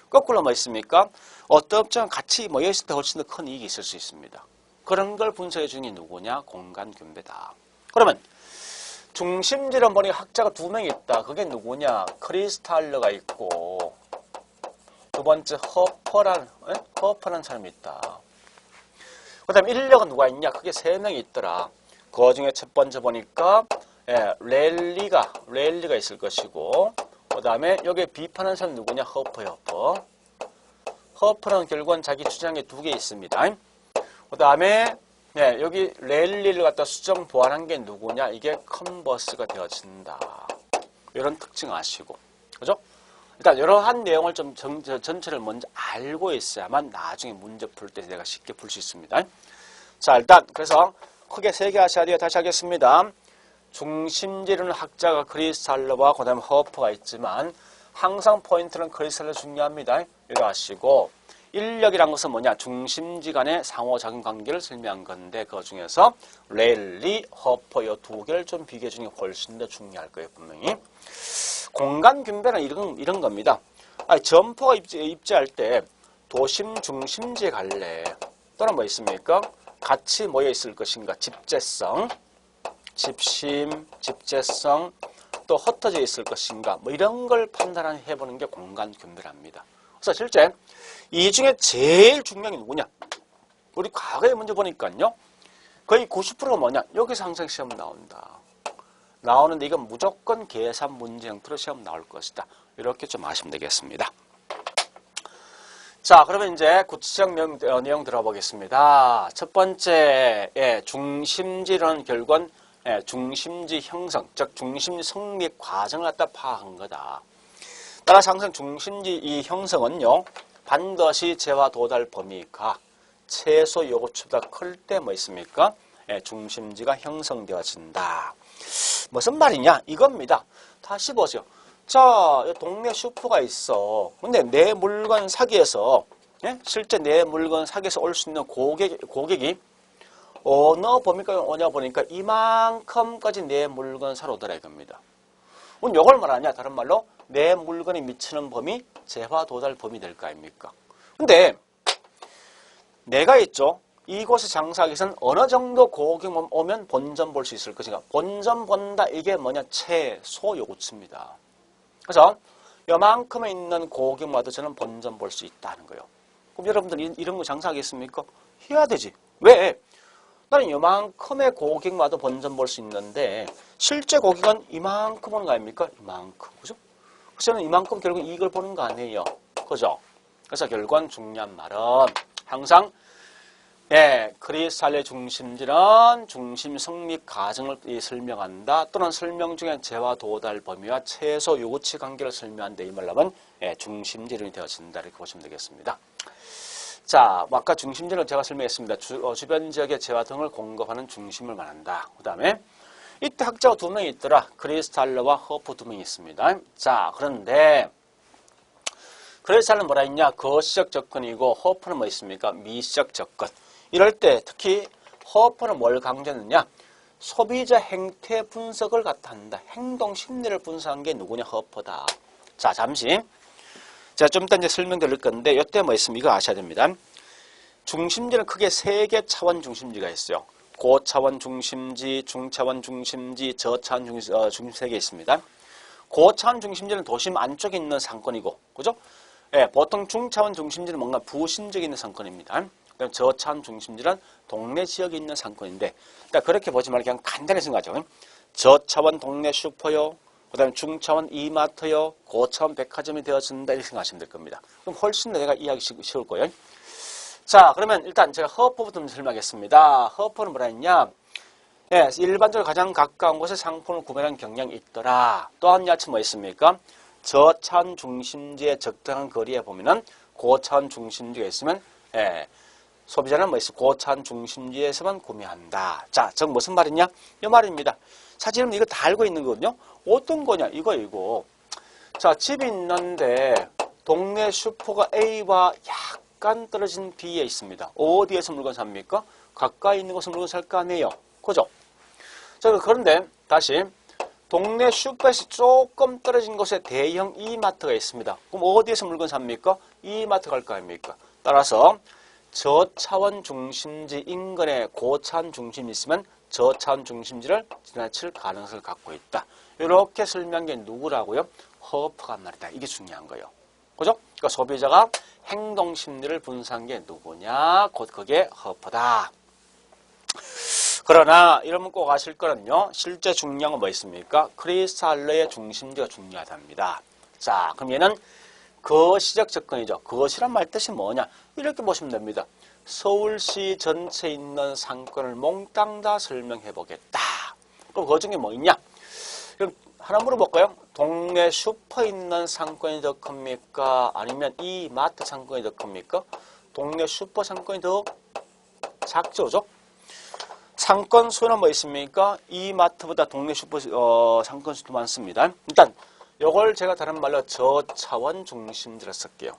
거꾸로 뭐 있습니까? 어떤 업종은 같이 모여있을 때 훨씬 더 큰 이익이 있을 수 있습니다. 그런 걸 분석해 주는 게 누구냐? 공간 균배다. 그러면 중심지를 보니까 학자가 2명 있다. 그게 누구냐? 크리스탈러가 있고 두 번째 허퍼라는 사람이 있다. 그 다음에 인력은 누가 있냐? 그게 3명이 있더라. 그 중에 첫 번째 보니까 랠리가 있을 것이고 그 다음에 여기에 비판하는 사람 누구냐? 허퍼. 허퍼는 결국은 자기 주장에 2개 있습니다. 그 다음에 여기 랠리를 갖다 수정 보완한 게 누구냐? 이게 컨버스가 되어진다. 이런 특징 아시고. 그죠? 일단 이러한 내용을 좀 전체를 먼저 알고 있어야만 나중에 문제 풀 때 내가 쉽게 풀 수 있습니다. 자, 일단 그래서 크게 3개 하셔야 돼요. 다시 하겠습니다. 중심지는 학자가 크리스탈러와 그 다음에 허퍼가 있지만 항상 포인트는 크리스탈러 중요합니다. 이거 아시고 인력이란 것은 뭐냐? 중심지 간의 상호작용 관계를 설명한 건데 그 중에서 랠리, 허퍼 이 2개를 좀 비교해 주는 게 훨씬 더 중요할 거예요. 분명히. 공간 균배는 이런 겁니다. 점포가 입지할 때 도심 중심지에 갈래. 또는 뭐 있습니까? 같이 모여 있을 것인가? 집재성, 집심, 집재성, 또 흩어져 있을 것인가? 뭐 이런 걸 판단해보는 게 공간 균배랍니다. 그래서 실제 이 중에 제일 중요한 게 누구냐? 우리 과거의 문제 보니까요. 거의 90%가 뭐냐? 여기서 항상 시험 나온다. 나오는데 이건 무조건 계산 문제 형태로 시험 나올 것이다. 이렇게 좀 아시면 되겠습니다. 자, 그러면 이제 구체적 내용 들어보겠습니다. 첫 번째, 중심지는 결국은 중심지 형성, 즉 중심지 성립 과정을 갖다 파악한 거다. 따라서 항상 중심지 이 형성은요, 반드시 재화 도달 범위가 최소 요구치보다 클 때 뭐 있습니까? 중심지가 형성되어진다. 무슨 말이냐? 이겁니다. 다시 보세요. 자, 동네 슈퍼가 있어. 근데 내 물건 사기에서, 실제 내 물건 사기에서 올 수 있는 고객이 어느 범위까지 오냐 보니까 이만큼까지 내 물건 사러 오더라 이겁니다. 그럼 이걸 말하냐? 다른 말로 내 물건이 미치는 범위, 재화 도달 범위 될 거 아닙니까? 근데 내가 있죠. 이곳에 장사하기 위해서는 어느 정도 고객 오면 본점 볼 수 있을 것인가. 본점 본다. 이게 뭐냐? 최소 요구치입니다. 그래서 요만큼에 있는 고객마다 저는 본점 볼 수 있다는 거예요. 그럼 여러분들 이런 거 장사하겠습니까? 해야 되지. 왜? 나는 요만큼의 고객마다 본점 볼 수 있는데 실제 고객은 이만큼 오는 거 아닙니까? 이만큼. 그죠? 그래서 저는 이만큼 결국 이익을 보는 거 아니에요. 그죠? 그래서 결국은 중요한 말은 항상 크리스탈의 중심지는 중심 성립 과정을 설명한다. 또는 설명 중에 재와 도달 범위와 최소 요구치 관계를 설명한다. 이 말하면 중심지론이 되어진다. 이렇게 보시면 되겠습니다. 자, 아까 중심지는 제가 설명했습니다. 주변 지역의 재와 등을 공급하는 중심을 말한다. 그 다음에 이때 학자가 2명이 있더라. 크리스탈러와 허프 2명이 있습니다. 자, 그런데 크리스탈은 뭐라 했냐? 거시적 접근이고 허프는 뭐 있습니까? 미시적 접근. 이럴 때 특히 허프는 뭘 강조했느냐? 소비자 행태 분석을 갖다 한다. 행동 심리를 분석한 게 누구냐? 허프다. 자, 잠시. 제가 좀 이따 이제 설명드릴 건데 이때 뭐 있으면 이거 아셔야 됩니다. 중심지는 크게 3개 차원 중심지가 있어요. 고차원 중심지, 중차원 중심지, 저차원 중심지 3개 있습니다. 고차원 중심지는 도심 안쪽에 있는 상권이고, 그죠? 보통 중차원 중심지는 뭔가 부심지에 있는 상권입니다. 그다음 저차원 중심지는 동네 지역에 있는 상권인데, 그러니까 그렇게 보지 말고 그냥 간단히 생각하죠. 저차원 동네 슈퍼요, 그 다음에 중차원 이마트요, 고차원 백화점이 되어진다 이렇게 생각하시면 될 겁니다. 그럼 훨씬 더 내가 이해하기 쉬울 거예요. 자, 그러면 일단 제가 허프부터 좀 설명하겠습니다. 허프는 뭐라 했냐? 일반적으로 가장 가까운 곳에 상품을 구매하는 경향이 있더라. 또 한 야채 뭐 있습니까? 저차원 중심지에 적당한 거리에 보면은 고차원 중심지가 있으면 소비자는 뭐 있어? 고차원 중심지에서만 구매한다. 자, 즉 무슨 말이냐? 이 말입니다. 사실은 이거 다 알고 있는 거거든요. 어떤 거냐? 이거. 자, 집이 있는데 동네 슈퍼가 A와 약간 떨어진 B에 있습니다. 어디에서 물건 삽니까? 가까이 있는 곳에서 물건 살 거 아니에요. 그죠? 자, 그런데 다시 동네 슈퍼에서 조금 떨어진 곳에 대형 이마트가 있습니다. 그럼 어디에서 물건 삽니까? 이마트 갈 거 아닙니까? 따라서 저차원 중심지 인근에 고차원 중심이 있으면 저차원 중심지를 지나칠 가능성을 갖고 있다. 이렇게 설명한 게 누구라고요? 허프가 말이다. 이게 중요한 거예요. 그죠? 그러니까 소비자가 행동 심리를 분석한 게 누구냐? 곧 그게 허프다. 그러나 이러면 꼭 아실 거는요. 실제 중요한 건 뭐 있습니까? 크리스탈러의 중심지가 중요하답니다. 자, 그럼 얘는 거시적 접근이죠. 거시란 말 뜻이 뭐냐? 이렇게 보시면 됩니다. 서울시 전체에 있는 상권을 몽땅 다 설명해 보겠다. 그럼 그 중에 뭐 있냐? 그럼 하나 물어볼까요? 동네 슈퍼에 있는 상권이 더 큽니까? 아니면 이 마트 상권이 더 큽니까? 동네 슈퍼 상권이 더 작죠, 그죠? 상권 수는 뭐 있습니까? 이 마트보다 동네 슈퍼 상권 수도 많습니다. 일단 요걸 제가 다른 말로 저차원 중심지라 쓸게요.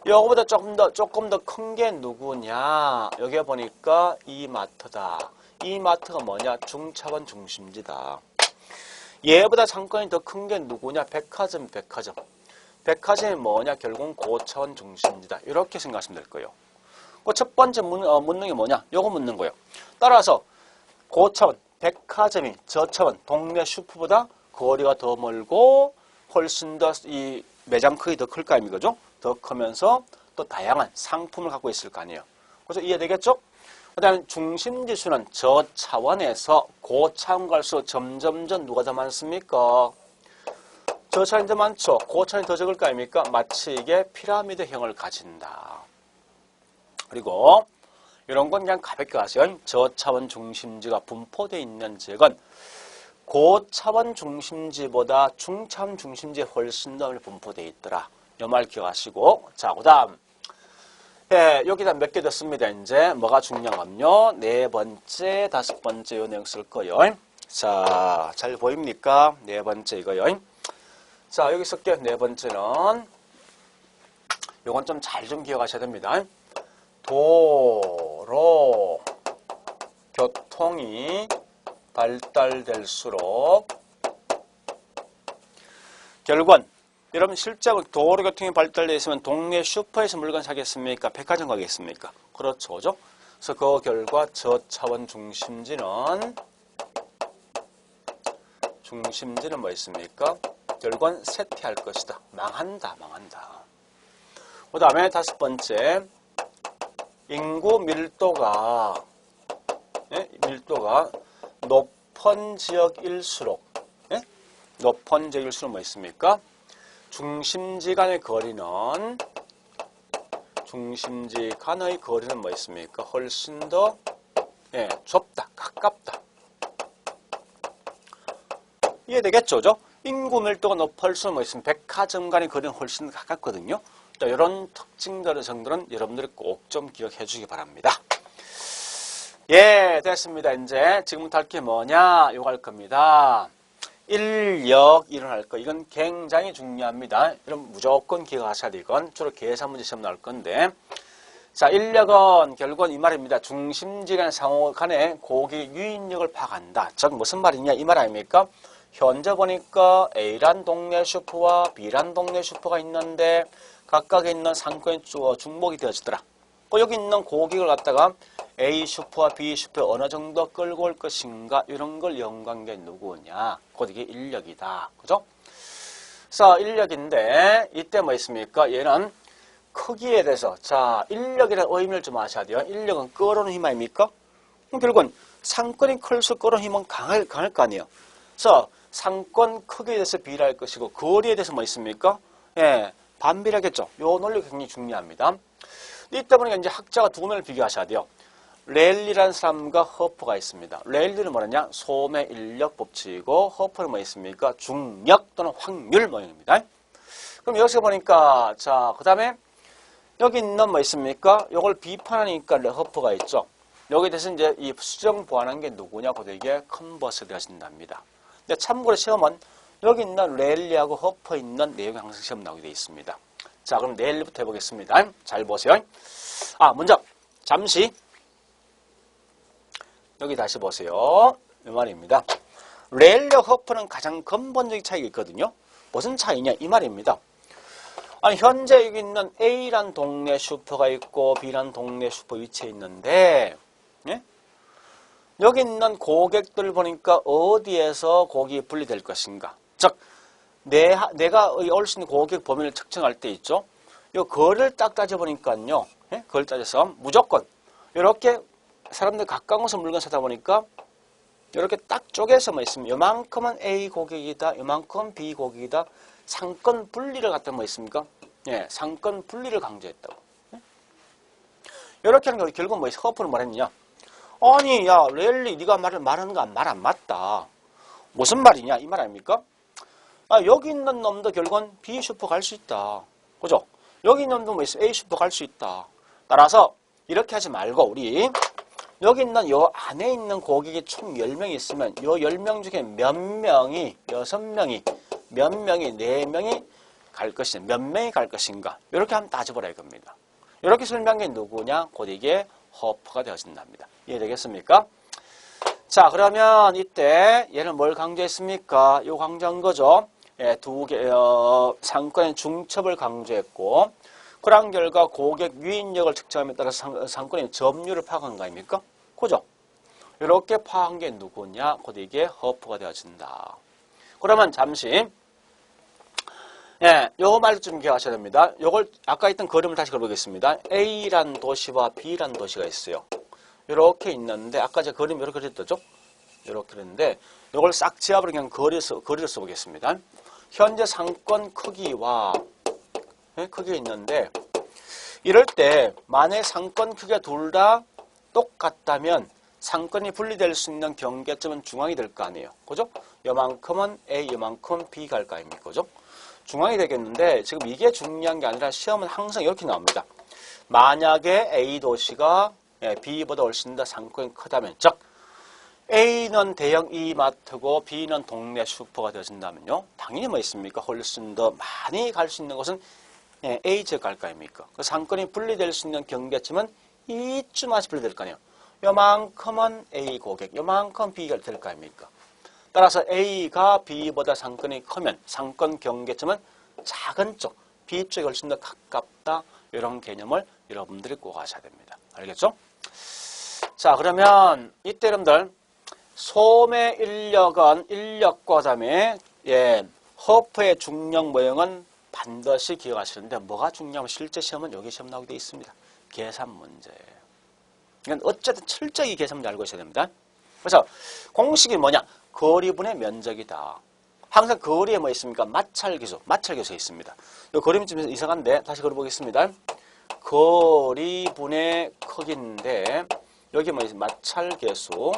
요거보다 조금 더 큰 게 누구냐? 여기 보니까 이 마트다. 이 마트가 뭐냐? 중차원 중심지다. 얘보다 상권이 더 큰 게 누구냐? 백화점. 백화점이 뭐냐? 결국은 고차원 중심지다. 이렇게 생각하시면 될 거예요. 그 첫 번째 묻는 게 뭐냐? 요거 묻는 거예요. 따라서 고차원, 백화점이 저차원, 동네 슈퍼보다 거리가 더 멀고 훨씬 더 이 매장 크기 더 클 거 아닙니까? 그죠? 더 크면서 또 다양한 상품을 갖고 있을 거 아니에요. 그래서 이해되겠죠? 그 다음에 중심지수는 저차원에서 고차원 갈수록 점점점 누가 더 많습니까? 저차원이 더 많죠? 고차원이 더 적을 거 아닙니까? 마치 이게 피라미드형을 가진다. 그리고 이런 건 그냥 가볍게 가세요. 저차원 중심지가 분포되어 있는 지역은 고차원 중심지보다 중차원 중심지에 훨씬 더 분포되어 있더라. 이 말 기억하시고. 자, 그 다음. 여기다 몇 개 됐습니다. 이제 뭐가 중요하냐면요. 4번째, 5번째 요 내용 쓸 거예요. 자, 잘 보입니까? 4번째 이거요. 자, 여기 쓸게요. 4번째는 요건 좀 잘 좀 기억하셔야 됩니다. 도로 교통이 발달될수록 결국은 여러분 실제로 도로교통이 발달되어 있으면 동네 슈퍼에서 물건 사겠습니까? 백화점 가겠습니까? 그렇죠. 그죠? 그래서 그 결과 저차원 중심지는 뭐 있습니까? 결과는 쇠퇴할 것이다. 망한다. 그 다음에 다섯 번째, 인구 밀도가 높은 지역일수록 뭐 있습니까? 중심지 간의 거리는 뭐 있습니까? 훨씬 더 좁다, 가깝다. 이해되겠죠? 그죠? 인구 밀도가 높을수록 뭐 있습니까? 백화점 간의 거리는 훨씬 가깝거든요. 이런 특징들은 여러분들이 꼭 좀 기억해 주기 바랍니다. 예, 됐습니다. 이제 지금부터 할 게 뭐냐? 요거 할 겁니다. 인력 일어날 거. 이건 굉장히 중요합니다. 여러분 무조건 기억하셔야 돼. 이건 주로 계산 문제 시험 나올 건데. 자, 인력은 결국은 이 말입니다. 중심지 간 상호 간의 고객 유인력을 파악한다. 즉 무슨 말이냐? 이 말 아닙니까? 현재 보니까 A란 동네 슈퍼와 B란 동네 슈퍼가 있는데 각각에 있는 상권이 중복이 되어지더라. 여기 있는 고객을 갖다가 A 슈퍼와 B 슈퍼에 어느 정도 끌고 올 것인가 이런 걸 연구한 게 누구냐? 곧 이게 인력이다. 그죠? 그래서 인력인데 이때 뭐 있습니까? 얘는 크기에 대해서 자 인력이라는 의미를 좀 아셔야 돼요. 인력은 끌어오는 힘 아닙니까? 결국은 상권이 클수록 끌어오는 힘은 강할 거 아니에요. 그래서 상권 크기에 대해서 비례할 것이고 거리에 대해서 뭐 있습니까? 예, 반비례하겠죠. 요 논리가 굉장히 중요합니다. 이때 보니까 이제 학자가 두 명을 비교하셔야 돼요. 레일리라는 사람과 허프가 있습니다. 레일리는 뭐냐? 소매 인력 법칙이고 허프는 뭐 있습니까? 중력 또는 확률 모형입니다. 그럼 여기서 보니까 자, 그 다음에 여기 있는 뭐 있습니까? 요걸 비판하니까 허프가 있죠. 여기에 대해서 이제 이 수정 보완한 게 누구냐? 곧 이게 컨버스 되어진답니다. 근데 참고로 시험은 여기 있는 레일리하고 허프 있는 내용이 항상 시험 나오게 되어 있습니다. 자, 그럼 레일리부터 해보겠습니다. 잘 보세요. 먼저 잠시 여기 다시 보세요. 이 말입니다. 레일리와 허프는 가장 근본적인 차이가 있거든요. 무슨 차이냐? 이 말입니다. 현재 여기 있는 A란 동네 슈퍼가 있고 B란 동네 슈퍼 위치에 있는데 여기 있는 고객들 보니까 어디에서 고객이 분리될 것인가? 즉 내가 올 수 있는 고객 범위를 측정할 때 있죠. 요 거리를 딱 따져보니까요. 거리를 따져서 무조건 이렇게 사람들 가까운 곳에서 물건 사다 보니까 이렇게 딱 쪼개서 뭐 있으면 요만큼은 A 고객이다. 요만큼은 B 고객이다. 상권 분리를 갖다 뭐 있습니까? 상권 분리를 강조했다고. 이렇게 하는 게 결국 뭐 허프는 말했느냐? 아니 야 레일리 네가 말하는 거 말 안 맞다. 무슨 말이냐? 이 말 아닙니까? 여기 있는 놈도 결국은 B 슈퍼 갈 수 있다. 그죠? 여기 있는 놈도 뭐 있어? A 슈퍼 갈 수 있다. 따라서 이렇게 하지 말고 우리 여기 있는 요 안에 있는 고객이 총 10명이 있으면 요 10명 중에 몇 명이 6명이 몇 명이 4명이 갈 것인가 몇 명이 갈 것인가 이렇게 한번 따져보라 이겁니다. 이렇게 설명한 게 누구냐? 곧 이게 허프가 되어진답니다. 이해되겠습니까? 자 그러면 이때 얘는 뭘 강조했습니까? 요 강조한 거죠. 두 개 상권의 중첩을 강조했고 그런 결과 고객 유인력을 측정함에 따라서 상권의 점유율을 파악한 거 아닙니까? 그죠? 이렇게 파악한 게 누구냐? 곧 이게 허프가 되어진다. 그러면 잠시 요 말을 좀 기억하셔야 됩니다. 요걸 아까 있던 그림을 다시 그려보겠습니다. A란 도시와 B란 도시가 있어요. 이렇게 있는데 아까 제가 그림 이렇게 그렸죠? 이렇게 그랬는데 요걸 싹 지압을 그냥 거리를 써보겠습니다. 현재 상권 크기와 크기가 있는데 이럴 때 만약 상권 크기가 둘 다 똑같다면 상권이 분리될 수 있는 경계점은 중앙이 될 거 아니에요. 그죠? 요만큼은 A, 요만큼은 B 갈 거 아닙니까? 그죠? 중앙이 되겠는데 지금 이게 중요한 게 아니라 시험은 항상 이렇게 나옵니다. 만약에 A 도시가 B보다 훨씬 더 상권이 크다면 즉 A는 대형 이마트고 B는 동네 슈퍼가 되어진다면요. 당연히 뭐 있습니까? 훨씬 더 많이 갈 수 있는 곳은 A 지역 갈 거 아닙니까? 그 상권이 분리될 수 있는 경계점은 이쯤까지 분리될 거 아니에요. 요만큼은 A 고객, 요만큼 B가 될 거 아닙니까? 따라서 A가 B보다 상권이 크면 상권 경계점은 작은 쪽, B 쪽이 훨씬 더 가깝다. 이런 개념을 여러분들이 꼭 아셔야 됩니다. 알겠죠? 자, 그러면 이때 여러분들 솜의 인력은 인력과 그다음에 허프의 중력 모형은 반드시 기억하시는데 뭐가 중요하면 실제 시험은 여기 시험 나오게 되어 있습니다. 계산 문제. 이건 어쨌든 철저히 계산 문제 알고 있어야 됩니다. 그래서 공식이 뭐냐? 거리분의 면적이다. 항상 거리에 뭐 있습니까? 마찰계수. 마찰계수가 있습니다. 이 그림이 좀 이상한데 다시 그려보겠습니다. 거리분의 크기인데 여기 뭐 있습니까? 마찰계수.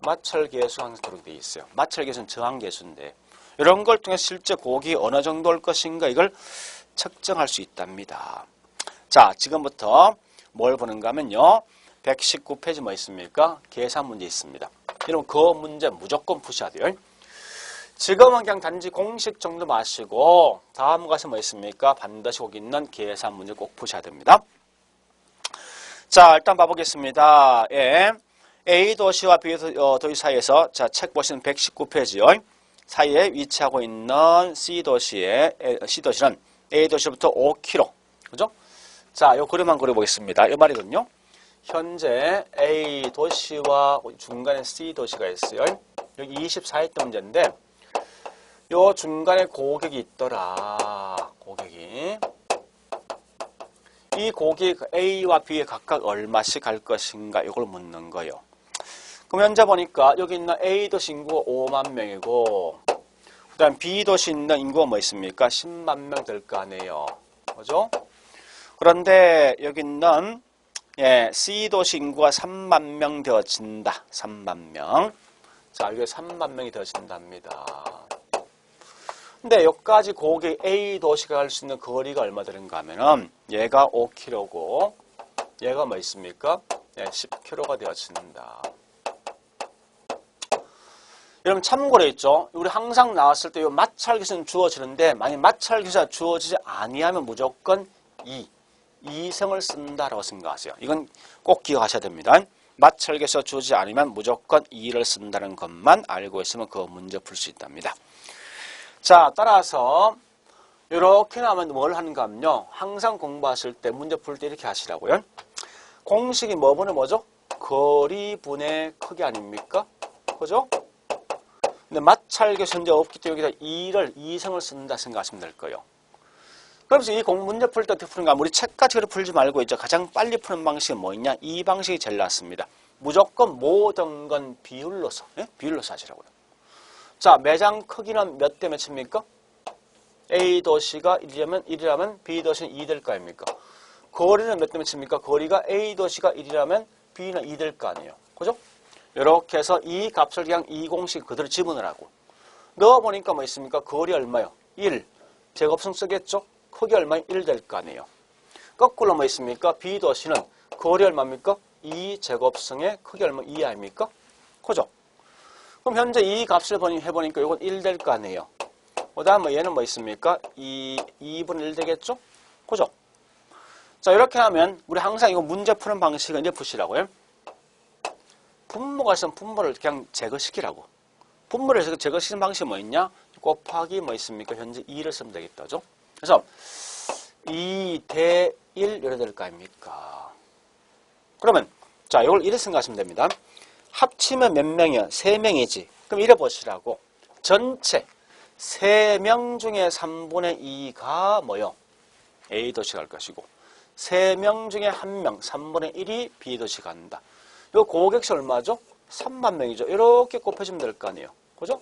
마찰계수 항상 그렇게 되어 있어요. 마찰계수는 저항계수인데 이런 걸 통해 실제 곡이 어느 정도 올 것인가 이걸 측정할 수 있답니다. 자, 지금부터 뭘 보는가 하면요. 119페이지 뭐 있습니까? 계산 문제 있습니다. 여러분 그 문제 무조건 푸셔야 돼요. 지금은 그냥 단지 공식 정도 마시고 다음 가서 뭐 있습니까? 반드시 꼭 있는 계산 문제 꼭 푸셔야 됩니다. 자, 일단 봐보겠습니다. A 도시와 B 도시 사이에서 자, 책 보시는 119페이지요. 사이에 위치하고 있는 C 도시는 A 도시로부터 5km. 그죠? 자, 요 그림만 그려보겠습니다. 이 말이거든요. 현재 A 도시와 중간에 C 도시가 있어요. 여기 24회 문제인데 요 중간에 고객이 있더라. 고객이. 이 고객 A와 B에 각각 얼마씩 갈 것인가 이걸 묻는 거예요. 그럼 현재 보니까 여기 있는 A 도시 인구가 5만 명이고 그 다음 B 도시 있는 인구가 뭐 있습니까? 10만 명 될 거 아니에요. 그죠? 그런데 여기 있는 C 도시 인구가 3만 명 되어진다. 3만 명. 자, 이게 3만 명이 되어진답니다. 근데 여기까지 고객 A 도시가 갈 수 있는 거리가 얼마 되는가 하면은 얘가 5km고 얘가 뭐 있습니까? 10km가 되어진다. 여러분 참고로 있죠. 우리 항상 나왔을 때 이 마찰계수는 주어지는데 만약 마찰계수가 주어지지 아니하면 무조건 2승을 쓴다라고 생각하세요. 이건 꼭 기억하셔야 됩니다. 마찰계수가 주어지지 않으면 무조건 2를 쓴다는 것만 알고 있으면 그 문제 풀 수 있답니다. 자, 따라서 이렇게 나오면 뭘 하는가 하면요. 항상 공부하실 때 문제 풀 때 이렇게 하시라고요. 공식이 뭐죠? 거리분의 크기 아닙니까? 그죠? 근데 마찰계수 현재 없기 때문에 여기다 2승을 쓴다 생각하시면 될 거예요. 그러면서 이 문제 풀 때 어떻게 푸는가? 우리 책까지 풀지 말고 있죠. 가장 빨리 푸는 방식은 뭐 있냐? 이 방식이 제일 낫습니다. 무조건 모든 건 비율로서, 비율로서 하시라고요. 자, 매장 크기는 몇 대 몇입니까? A 도시가 1이라면 B 도시는 2 될 거 아닙니까? 거리는 몇 대 몇입니까? 거리가 A 도시가 1이라면 B는 2 될 거 아니에요. 그죠? 이렇게 해서 이 값을 그냥 이 공식 그대로 집어넣으라고. 넣어보니까 뭐 있습니까? 거리 얼마요? 1. 제곱성 쓰겠죠? 크기 얼마요? 1 될 거 아니에요. 거꾸로 뭐 있습니까? B 도시는 거리 얼마입니까? 2 제곱성의 크기 얼마? 2 아닙니까? 그죠? 그럼 현재 이 값을 해보니까 이건 1 될 거 아니에요. 그 다음 얘는 뭐 있습니까? 2분의 1 되겠죠? 그죠? 자, 이렇게 하면 우리 항상 이거 문제 푸는 방식은 이제 푸시라고요. 분모가 있으면 분모를 그냥 제거시키라고. 분모를 제거시키는 방식이 뭐 있냐? 곱하기 뭐 있습니까? 현재 2를 쓰면 되겠다죠? 그래서 2 대 1 이래 될 거 아닙니까? 그러면 자, 이걸 이렇게 생각하시면 됩니다. 합치면 몇 명이야? 3명이지. 그럼 이래 보시라고. 전체 3명 중에 3분의 2가 뭐요? A 도시 갈 것이고 3명 중에 1명 3분의 1이 B 도시 간다. 요 고객수 얼마죠? 3만 명이죠. 이렇게 곱해주면 될 거 아니에요. 그죠?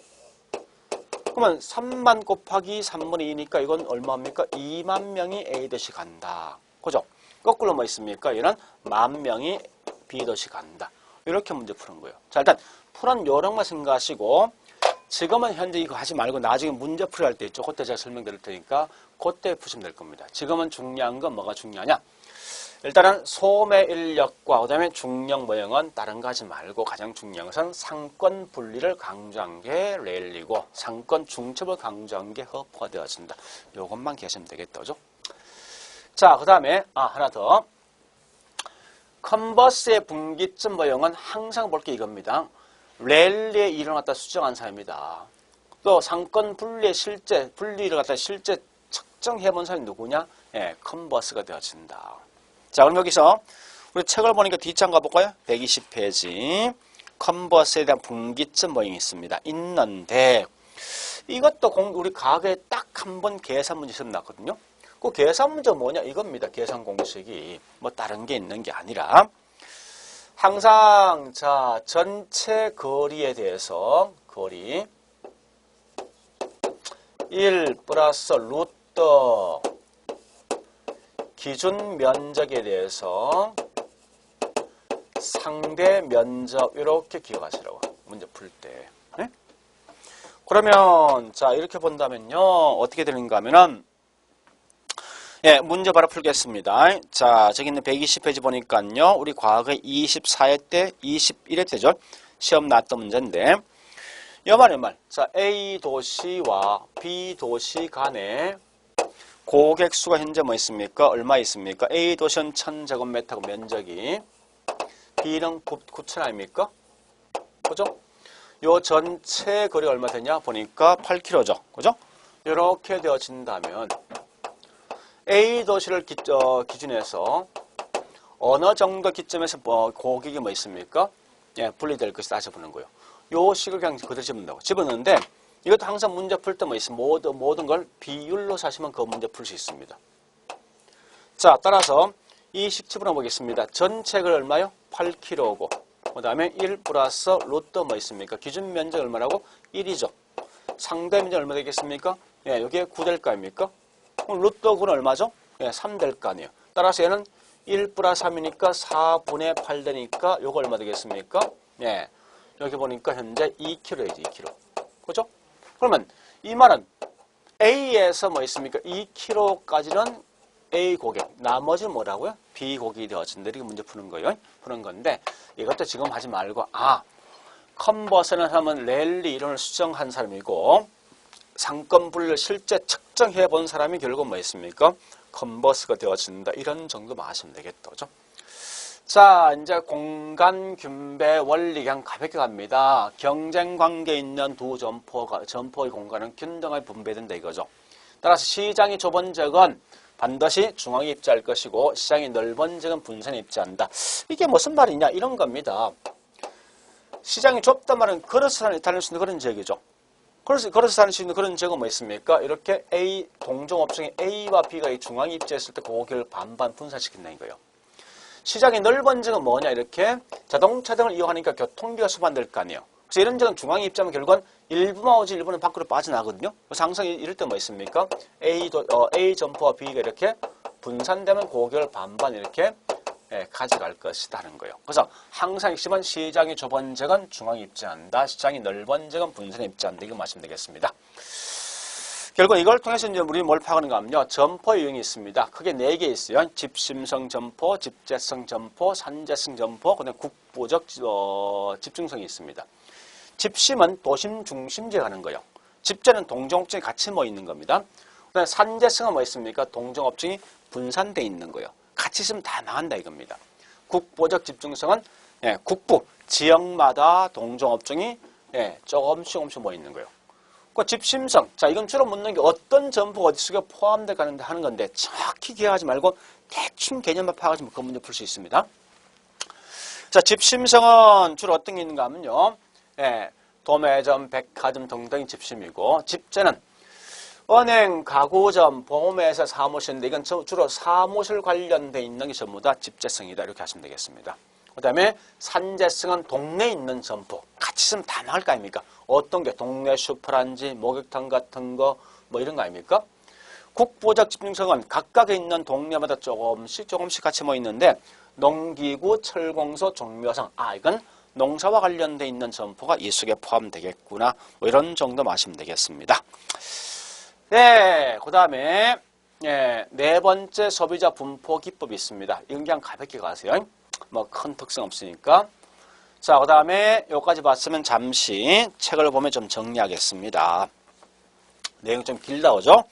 그러면 3만 곱하기 3분의 2니까 이건 얼마입니까? 2만 명이 A 도시 간다. 그죠? 거꾸로 뭐 있습니까? 얘는 10,000명이 B 도시 간다. 이렇게 문제 푸는 거예요. 자, 일단 풀은 요령만 생각하시고 지금은 현재 이거 하지 말고 나중에 문제 풀이할 때 있죠. 그때 제가 설명드릴 테니까 그때 푸시면 될 겁니다. 지금은 중요한 건 뭐가 중요하냐? 일단은 솜의 인력과 그다음에 중력 모형은 다른 거 하지 말고 가장 중요한 것은 상권 분리를 강조한 게 랠리고 상권 중첩을 강조한 게 허프가 되어진다. 이것만 계시면 되겠죠. 자, 그다음에 하나 더. 컨버스의 분기점 모형은 항상 볼 게 이겁니다. 랠리의 일을 갖다 수정한 사람입니다. 또 상권 분리의 분리를 갖다 실제 측정해 본 사람이 누구냐? 컨버스가 되어진다. 자, 그럼 여기서 우리 책을 보니까 뒷장 가볼까요? 120페이지. 컨버스에 대한 분기점 모형이 있습니다. 있는데, 이것도 우리 과거에 딱 한 번 계산 문제 시험 났거든요. 그 계산 문제 뭐냐? 이겁니다. 계산 공식이. 뭐 다른 게 있는 게 아니라. 항상, 자, 전체 거리에 대해서, 거리. 1 플러스 루트 기준 면적에 대해서 상대 면적 이렇게 기억하시라고 문제 풀 때. 네? 그러면 자 이렇게 본다면요 어떻게 되는가 하면은 예 문제 바로 풀겠습니다. 자 저기 있는 120페이지 보니까요 우리 과거에 24회 때 21회 때죠 시험 나왔던 문제인데 이 말. 자 A 도시와 B 도시 간에 고객 수가 현재 뭐 있습니까? 얼마 있습니까? A 도시는 1000제곱미터고 면적이 B는 9,000 아닙니까? 그죠? 요 전체 거리 얼마 되냐? 보니까 8km죠. 그죠? 이렇게 되어진다면 A 도시를 기준해서 어느 정도 기점에서 고객이 뭐 있습니까? 예, 분리될 것이 따져보는 거예요. 요 식을 그냥 그대로 집어넣는다고. 집어넣는데 이것도 항상 문제 풀 때 뭐 있으면 모든 걸 비율로 사시면 그 문제 풀 수 있습니다. 자, 따라서 이 식 집어넣어 보겠습니다. 전체 걸 얼마요? 8kg고. 그 다음에 1 플러스 루트 뭐 있습니까? 기준 면적 얼마라고? 1이죠. 상대 면적 얼마 되겠습니까? 예, 여기에 9 될 거 아닙니까? 그럼 루트 9는 얼마죠? 예, 3 될 거 아니에요. 따라서 얘는 1 플러스 3이니까 4분의 8 되니까 요거 얼마 되겠습니까? 예, 여기 보니까 현재 2kg이죠. 2kg. 그죠? 그러면 이 말은 A에서 뭐 있습니까? 2kg까지는 A 고객, 나머지는 뭐라고요? B 고객이 되어진다. 이렇게 문제 푸는 거예요. 푸는 건데 이것도 지금 하지 말고 컨버스는 하면 랠리 이론을 수정한 사람이고 상권 분리를 실제 측정해 본 사람이 결국 뭐 있습니까? 컨버스가 되어진다. 이런 정도만 하시면 되겠다. 그죠? 자, 이제 공간 균배 원리 그냥 가볍게 갑니다. 경쟁 관계에 있는 두 점포의 공간은 균등하게 분배된다 이거죠. 따라서 시장이 좁은 적은 반드시 중앙에 입지할 것이고 시장이 넓은 적은 분산에 입지한다. 이게 무슨 말이냐? 이런 겁니다. 시장이 좁단 말은 걸어서 다닐 수 있는 그런 지역이죠. 걸어서 다닐 수 있는 그런 지역은 뭐 있습니까? 이렇게 A, 동종업종의 A와 B가 이 중앙에 입지했을 때 고객을 반반 분산시킨다는 거예요. 시장이 넓은 지역은 뭐냐? 이렇게 자동차 등을 이용하니까 교통비가 수반될 거 아니에요. 그래서 이런 지역은 중앙에 입지하면 결국은 일부만 오지 일부는 밖으로 빠져나거든요. 그래서 항상 이럴 때 뭐 있습니까? A 점포와 B가 이렇게 분산되면 고객을 반반 이렇게 가져갈 것이다 하는 거예요. 그래서 항상 핵심은 시장이 좁은 지역은 중앙에 입지한다. 시장이 넓은 지역은 분산에 입지한다. 이거 말씀 되겠습니다. 결국 이걸 통해서 이제 우리 뭘 파악하는가 하면요. 점포 유형이 있습니다. 크게 4개 있어요. 집심성 점포, 집재성 점포, 산재성 점포, 그다음에 국부적 집중성이 있습니다. 집심은 도심 중심지에 가는 거예요. 집재는 동종업종이 같이 모여 있는 겁니다. 그다음에 산재성은 뭐 있습니까? 동종업종이 분산되어 있는 거예요. 같이 있으면 다 나간다 이겁니다. 국부적 집중성은 국부, 지역마다 동종업종이 조금씩 모여 있는 거예요. 그 집심성, 자 이건 주로 묻는 게 어떤 점포가 어디 속에 포함되어 가는데 하는 건데 정확히 기억하지 말고 대충 개념만 파악하시면 그 문제 풀 수 있습니다. 자 집심성은 주로 어떤 게 있는가 하면요. 도매점, 백화점 등등이 집심이고 집재는 은행, 가구점, 보험회사, 사무실인데 이건 주로 사무실 관련돼 있는 게 전부 다 집재성이다 이렇게 하시면 되겠습니다. 그 다음에 산재성은 동네에 있는 점포 같이 있으면 다 나갈 거 아닙니까? 어떤 게 동네 슈퍼라든지 목욕탕 같은 거 뭐 이런 거 아닙니까? 국부적 집중성은 각각에 있는 동네마다 조금씩 같이 모여 있는데 농기구, 철공소, 종묘상 이건 농사와 관련돼 있는 점포가 이 속에 포함되겠구나 뭐 이런 정도 마시면 되겠습니다. 네, 그 다음에 네 번째 소비자 분포 기법이 있습니다. 이건 그냥 가볍게 가세요. 뭐 큰 특성 없으니까. 자, 그 다음에 여기까지 봤으면 잠시 책을 보면 좀 정리하겠습니다. 내용이 좀 길다, 그죠?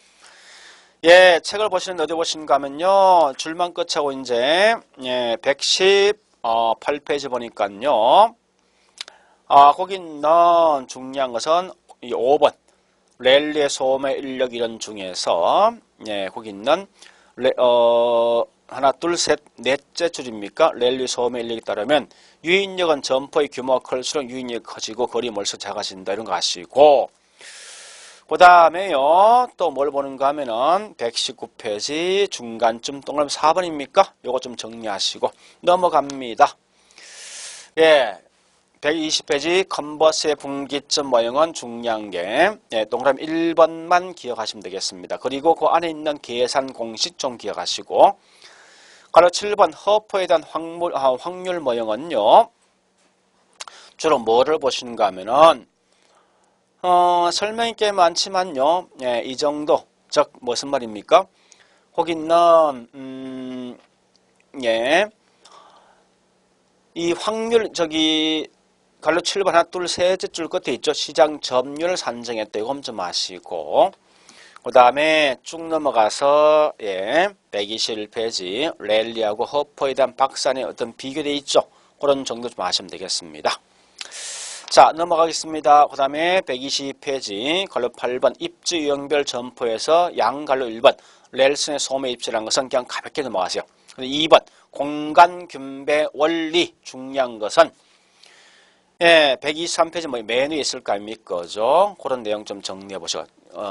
책을 보시는데 어디 보시는가 하면요. 줄만 끝하고 이제 118페이지 보니까요. 거기 있는 중요한 것은 이 5번. 랠리의 소매 인력 이론 중에서 거기 있는 하나, 둘, 셋, 넷째 줄입니까? 랠리 소음의 인력에 따르면 유인력은 점포의 규모가 클수록 유인력이 커지고 거리 멀수록 작아진다. 이런 거 아시고, 그 다음에요, 또 뭘 보는가 하면은 119페이지 중간쯤 동그라미 4번입니까? 요거 좀 정리하시고 넘어갑니다. 예, 120페이지 컨버스의 분기점 모형은 중량계, 예, 동그라미 1번만 기억하시면 되겠습니다. 그리고 그 안에 있는 계산 공식 좀 기억하시고, 가로 7번 허퍼에 대한 확률 모형은요, 주로 뭐를 보시는가 하면은 설명이 꽤 많지만요, 예, 이 정도, 즉 무슨 말입니까? 거기는 예, 이 확률 갈로 7번 하나 둘 셋째 줄 끝에 있죠. 시장 점유율을 산정했다. 이거 좀 아시고, 그 다음에 쭉 넘어가서 예, 121페이지 랠리하고 허퍼에 대한 박산의 어떤 비교돼 있죠. 그런 정도 좀 아시면 되겠습니다. 자, 넘어가겠습니다. 그 다음에 120페이지 갈로 8번 입지 유형별 점포에서 양갈로 1번 렐슨의 소음의 입지라는 것은 그냥 가볍게 넘어가세요. 2번 공간 균배 원리 중요한 것은 예, 123페이지 뭐 메뉴에 있을 거 아닙니까? 그죠? 그런 내용 좀 정리해 보시고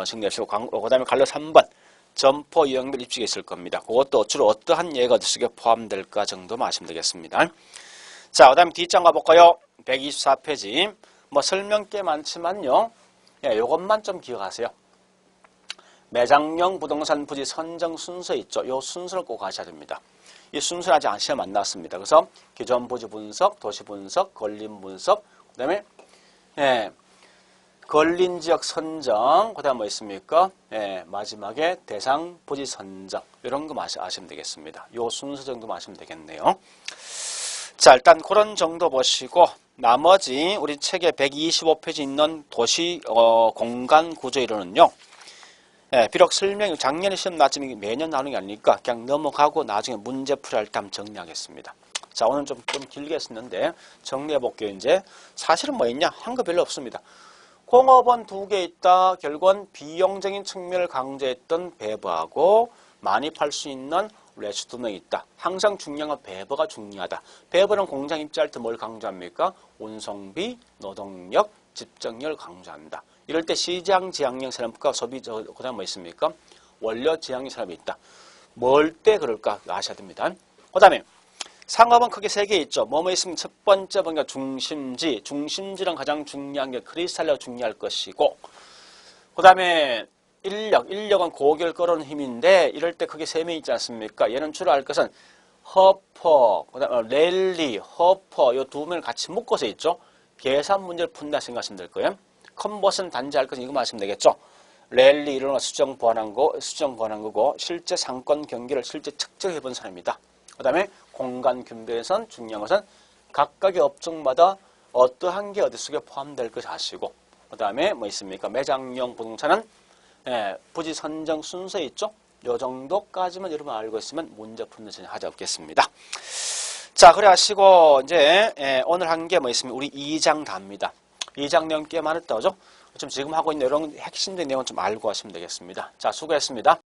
정리하시고, 그 다음에 갈로 3번 점포 유형별 입지가 있을 겁니다. 그것도 주로 어떠한 예가 어디 속에 포함될까 정도만 아시면 되겠습니다. 자, 그 다음에 뒷장 가볼까요? 124페이지. 뭐 설명 꽤 많지만요. 예, 요것만 좀 기억하세요. 매장형 부동산 부지 선정 순서 있죠. 요 순서를 꼭 아셔야 됩니다. 이 순서는 아직 시험 안 나왔습니다. 그래서 기존 부지 분석, 도시 분석, 걸림 분석, 그 다음에 예, 걸린 지역 선정, 그 다음에 뭐 있습니까? 예, 마지막에 대상 부지 선정. 이런 거 아시면 되겠습니다. 요 순서 정도만 아시면 되겠네요. 자, 일단 그런 정도 보시고 나머지 우리 책에 125페이지 있는 도시 공간 구조 이론은요. 예, 비록 설명이 작년에 시험 나왔지만 매년 나오는 게 아니니까 그냥 넘어가고 나중에 문제 풀이할 때 한번 정리하겠습니다. 자, 오늘 좀 길게 했는데 정리해 볼게요. 이제 사실은 뭐 있냐? 한 거 별로 없습니다. 공업원 2개 있다. 결국은 비용적인 측면을 강조했던 배부하고 많이 팔 수 있는 레스 2명 있다. 항상 중요한 건 배부가 중요하다. 배부는 공장 입지할 때 뭘 강조합니까? 운송비, 노동력, 집정력을 강조한다. 이럴 때 시장 지향형 산업과 소비, 그 다음 뭐 있습니까? 원료 지향형 산업이 있다. 뭘 때 그럴까 아셔야 됩니다. 그 다음에 상업은 크게 3개 있죠. 뭐뭐 있으면 첫 번째 보니까 중심지. 중심지는 가장 중요한 게 크리스탈로 중요할 것이고, 그 다음에 인력은 고결 끌어오는 힘인데 이럴 때 크게 3명 있지 않습니까? 얘는 주로 알 것은 허퍼, 그 다음에 랠리, 허퍼 이 2명을 같이 묶어서 있죠. 계산 문제를 푼다 생각하시면 될 거예요. 컨버스는 단지 할 것은 이거 말하시면 되겠죠. 랠리 이런 거 수정 보완한 거고 실제 상권 경기를 실제 측정해 본 사람입니다. 그 다음에 공간 균배에선 중요한 것은 각각의 업종마다 어떠한 게 어디 속에 포함될 것을 아시고, 그 다음에 뭐 있습니까? 매장용 부동산은 예, 부지 선정 순서에 있죠. 요 정도까지만 여러분 알고 있으면 문제 푸는 전혀 하지 없겠습니다. 자, 그래 하시고 이제 오늘 한 게 뭐 있으면 우리 2장 답니다. 2장 내용 꽤 많았다, 그죠? 좀 지금 하고 있는 이런 핵심적인 내용은 좀 알고 하시면 되겠습니다. 자, 수고했습니다.